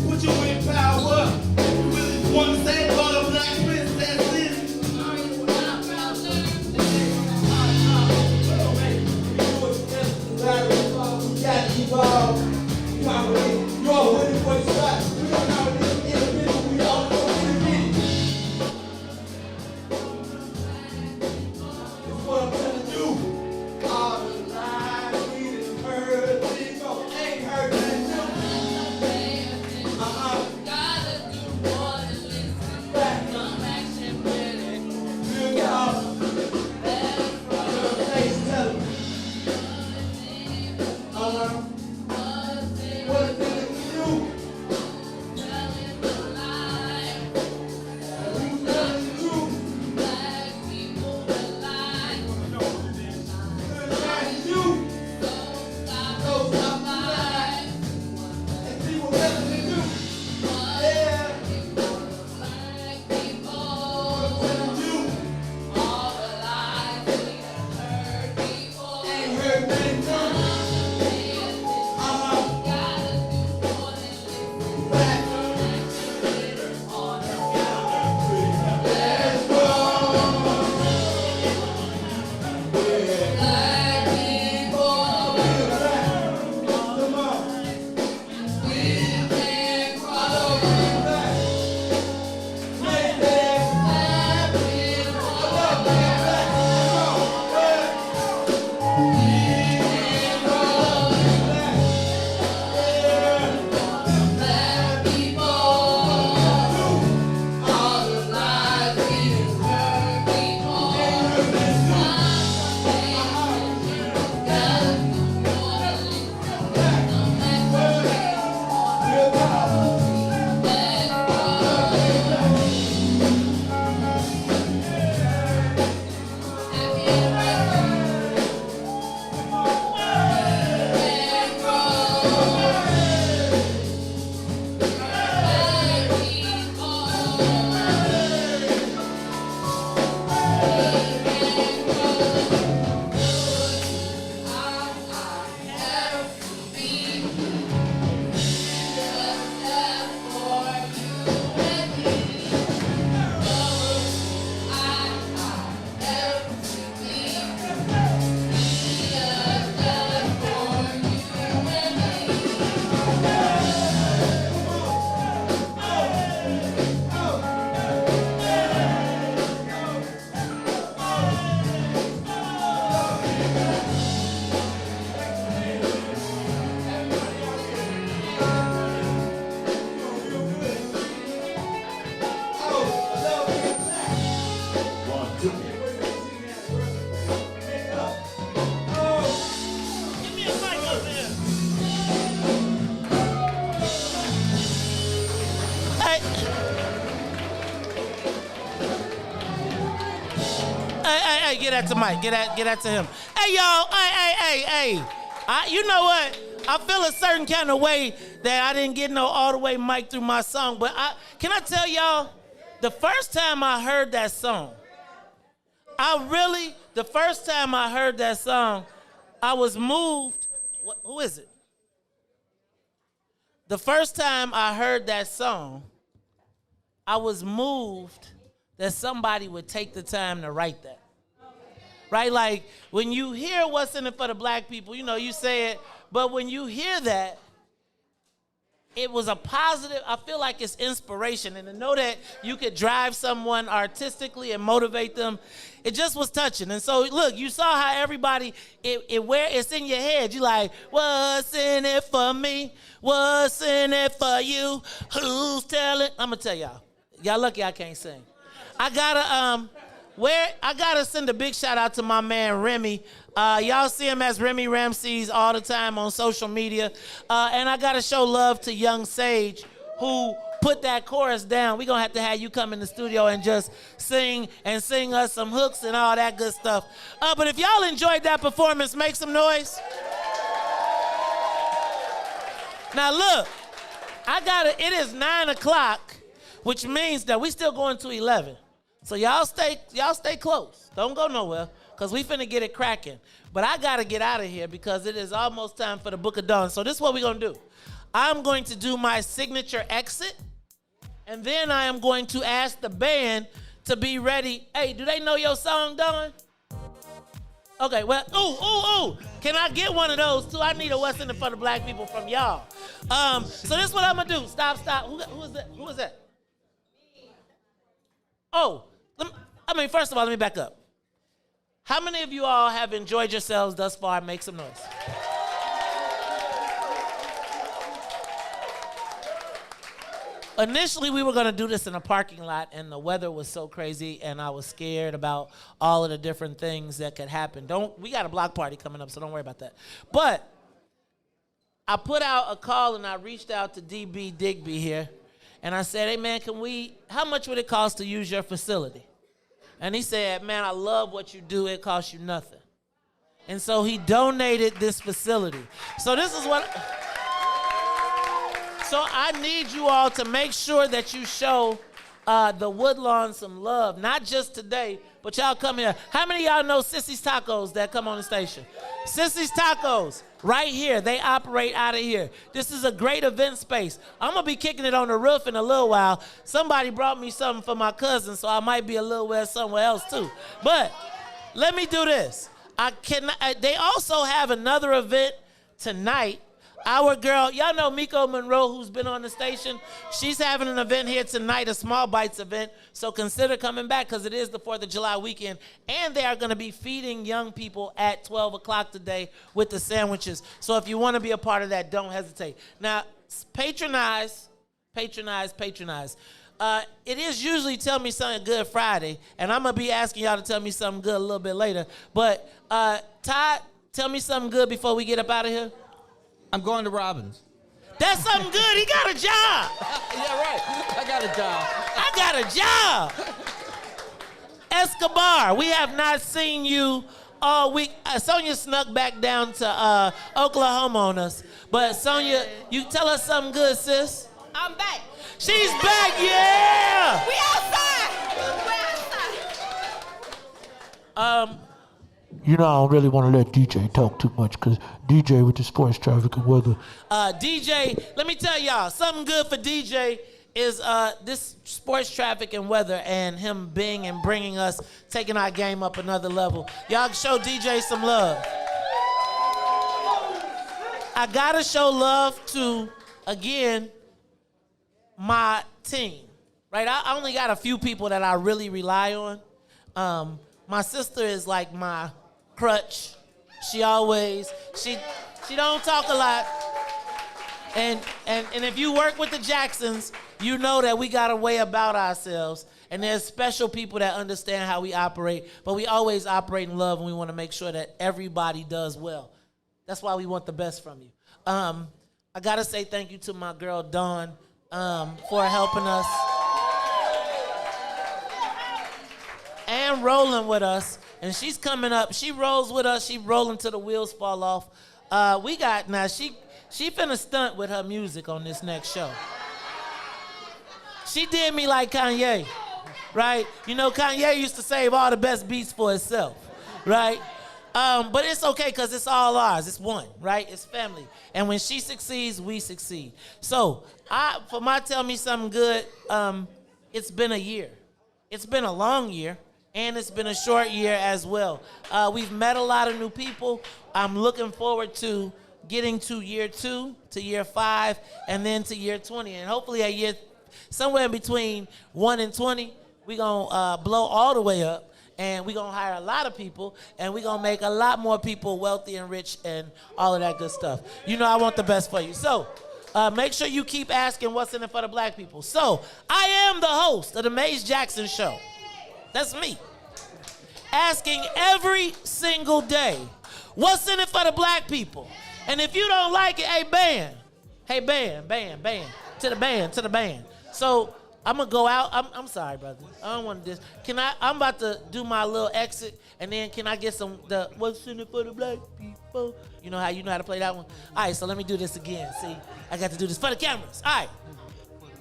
put you in power. You really want to say about a black princess? What is it you? that to Mike. Get that to him. Hey, y'all. Hey. You know what? I feel a certain kind of way that I didn't get no all the way mic through my song. But can I tell y'all, the first time I heard that song, the first time I heard that song, I was moved. Who is it? The first time I heard that song, I was moved that somebody would take the time to write that. Right? Like, when you hear what's in it for the black people, you know, you say it, but when you hear that, it was a positive, I feel like it's inspiration. And to know that you could drive someone artistically and motivate them, it just was touching. And so, look, you saw how everybody, it's in your head. You like, what's in it for me? What's in it for you? Who's telling? I'm going to tell y'all. Y'all lucky I can't sing. I gotta send a big shout out to my man Remy. Y'all see him as Remy Ramses all the time on social media. And I gotta show love to Young Sage, who put that chorus down. We're gonna have to have you come in the studio and just sing us some hooks and all that good stuff. But if y'all enjoyed that performance, make some noise. Now look, it is 9 o'clock, which means that we still going to 11. So y'all stay close. Don't go nowhere, because we finna get it cracking. But I gotta get out of here because it is almost time for the Book of Dawn. So this is what we're gonna do. I'm going to do my signature exit, and then I am going to ask the band to be ready. Hey, do they know your song, Dawn? Okay, well, ooh. Can I get one of those too? I need a What's in it for the black people from y'all. So this is what I'm gonna do. Stop. Who is that? Oh, first of all, let me back up. How many of you all have enjoyed yourselves thus far? Make some noise. Initially, we were going to do this in a parking lot, and the weather was so crazy, and I was scared about all of the different things that could happen. We got a block party coming up, so don't worry about that. But I put out a call, and I reached out to DB Digby here, and I said, hey, man, how much would it cost to use your facility? And he said, man, I love what you do. It costs you nothing. And so he donated this facility. So this is what... So I need you all to make sure that you show the Woodlawn some love, not just today, but y'all come here. How many of y'all know Sissy's Tacos that come on the station? Sissy's Tacos, right here. They operate out of here. This is a great event space. I'm going to be kicking it on the roof in a little while. Somebody brought me something for my cousin, so I might be a little wet somewhere else too. But let me do this. They also have another event tonight. Our girl, y'all know Miko Monroe, who's been on the station. She's having an event here tonight, a Small Bites event. So consider coming back because it is the 4th of July weekend. And they are going to be feeding young people at 12 o'clock today with the sandwiches. So if you want to be a part of that, don't hesitate. Now, patronize. It is usually Tell Me Something Good Friday. And I'm going to be asking y'all to tell me something good a little bit later. But Todd, tell me something good before we get up out of here. I'm going to Robbins. That's something good. He got a job. Yeah, right. I got a job. Escobar, we have not seen you all week. Sonia snuck back down to Oklahoma on us. But Sonia, you tell us something good, sis. I'm back. She's back, yeah. We outside. You know, I don't really want to let DJ talk too much because DJ with the sports traffic and weather. DJ, let me tell y'all, something good for DJ is this sports traffic and weather and him being and bringing us, taking our game up another level. Y'all show DJ some love. I got to show love to, again, my team, right? I only got a few people that I really rely on. My sister is like my crutch. She don't talk a lot. And if you work with the Jacksons, you know that we got a way about ourselves. And there's special people that understand how we operate, but we always operate in love, and we want to make sure that everybody does well. That's why we want the best from you. I got to say thank you to my girl, Dawn, for helping us and rolling with us and she's coming up. She rolls with us. She rolling till the wheels fall off. She finna stunt with her music on this next show. She did me like Kanye, right? You know, Kanye used to save all the best beats for himself, right? But it's okay because it's all ours. It's one, right? It's family. And when she succeeds, we succeed. So for my Tell Me Something Good, it's been a year. It's been a long year, and it's been a short year as well. We've met a lot of new people. I'm looking forward to getting to year 2, to year 5, and then to year 20. And hopefully at year somewhere in between 1 and 20, we're going to blow all the way up. And we're going to hire a lot of people, and we're going to make a lot more people wealthy and rich and all of that good stuff. You know I want the best for you. So make sure you keep asking what's in it for the black people. So I am the host of the Maze Jackson Show. That's me. Asking every single day, what's in it for the black people? And if you don't like it, hey, band. Hey, band. To the band. So I'm gonna go out. I'm sorry, brother. I don't want this. I'm about to do my little exit, and then can I get what's in it for the black people? You know how to play that one? All right, so let me do this again. See, I got to do this for the cameras. All right.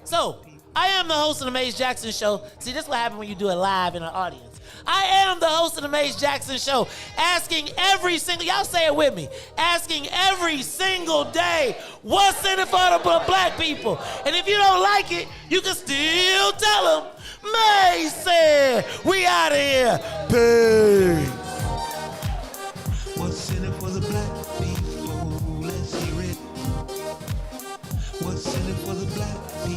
So I am the host of the Maze Jackson Show. See, this is what happens when you do it live in an audience. I am the host of the Maze Jackson Show, asking every single, y'all say it with me, asking every single day, what's in it for the black people? And if you don't like it, you can still tell them, Maze said, we out of here. Peace. What's in it for the black people? Let's hear it. What's in it for the black people?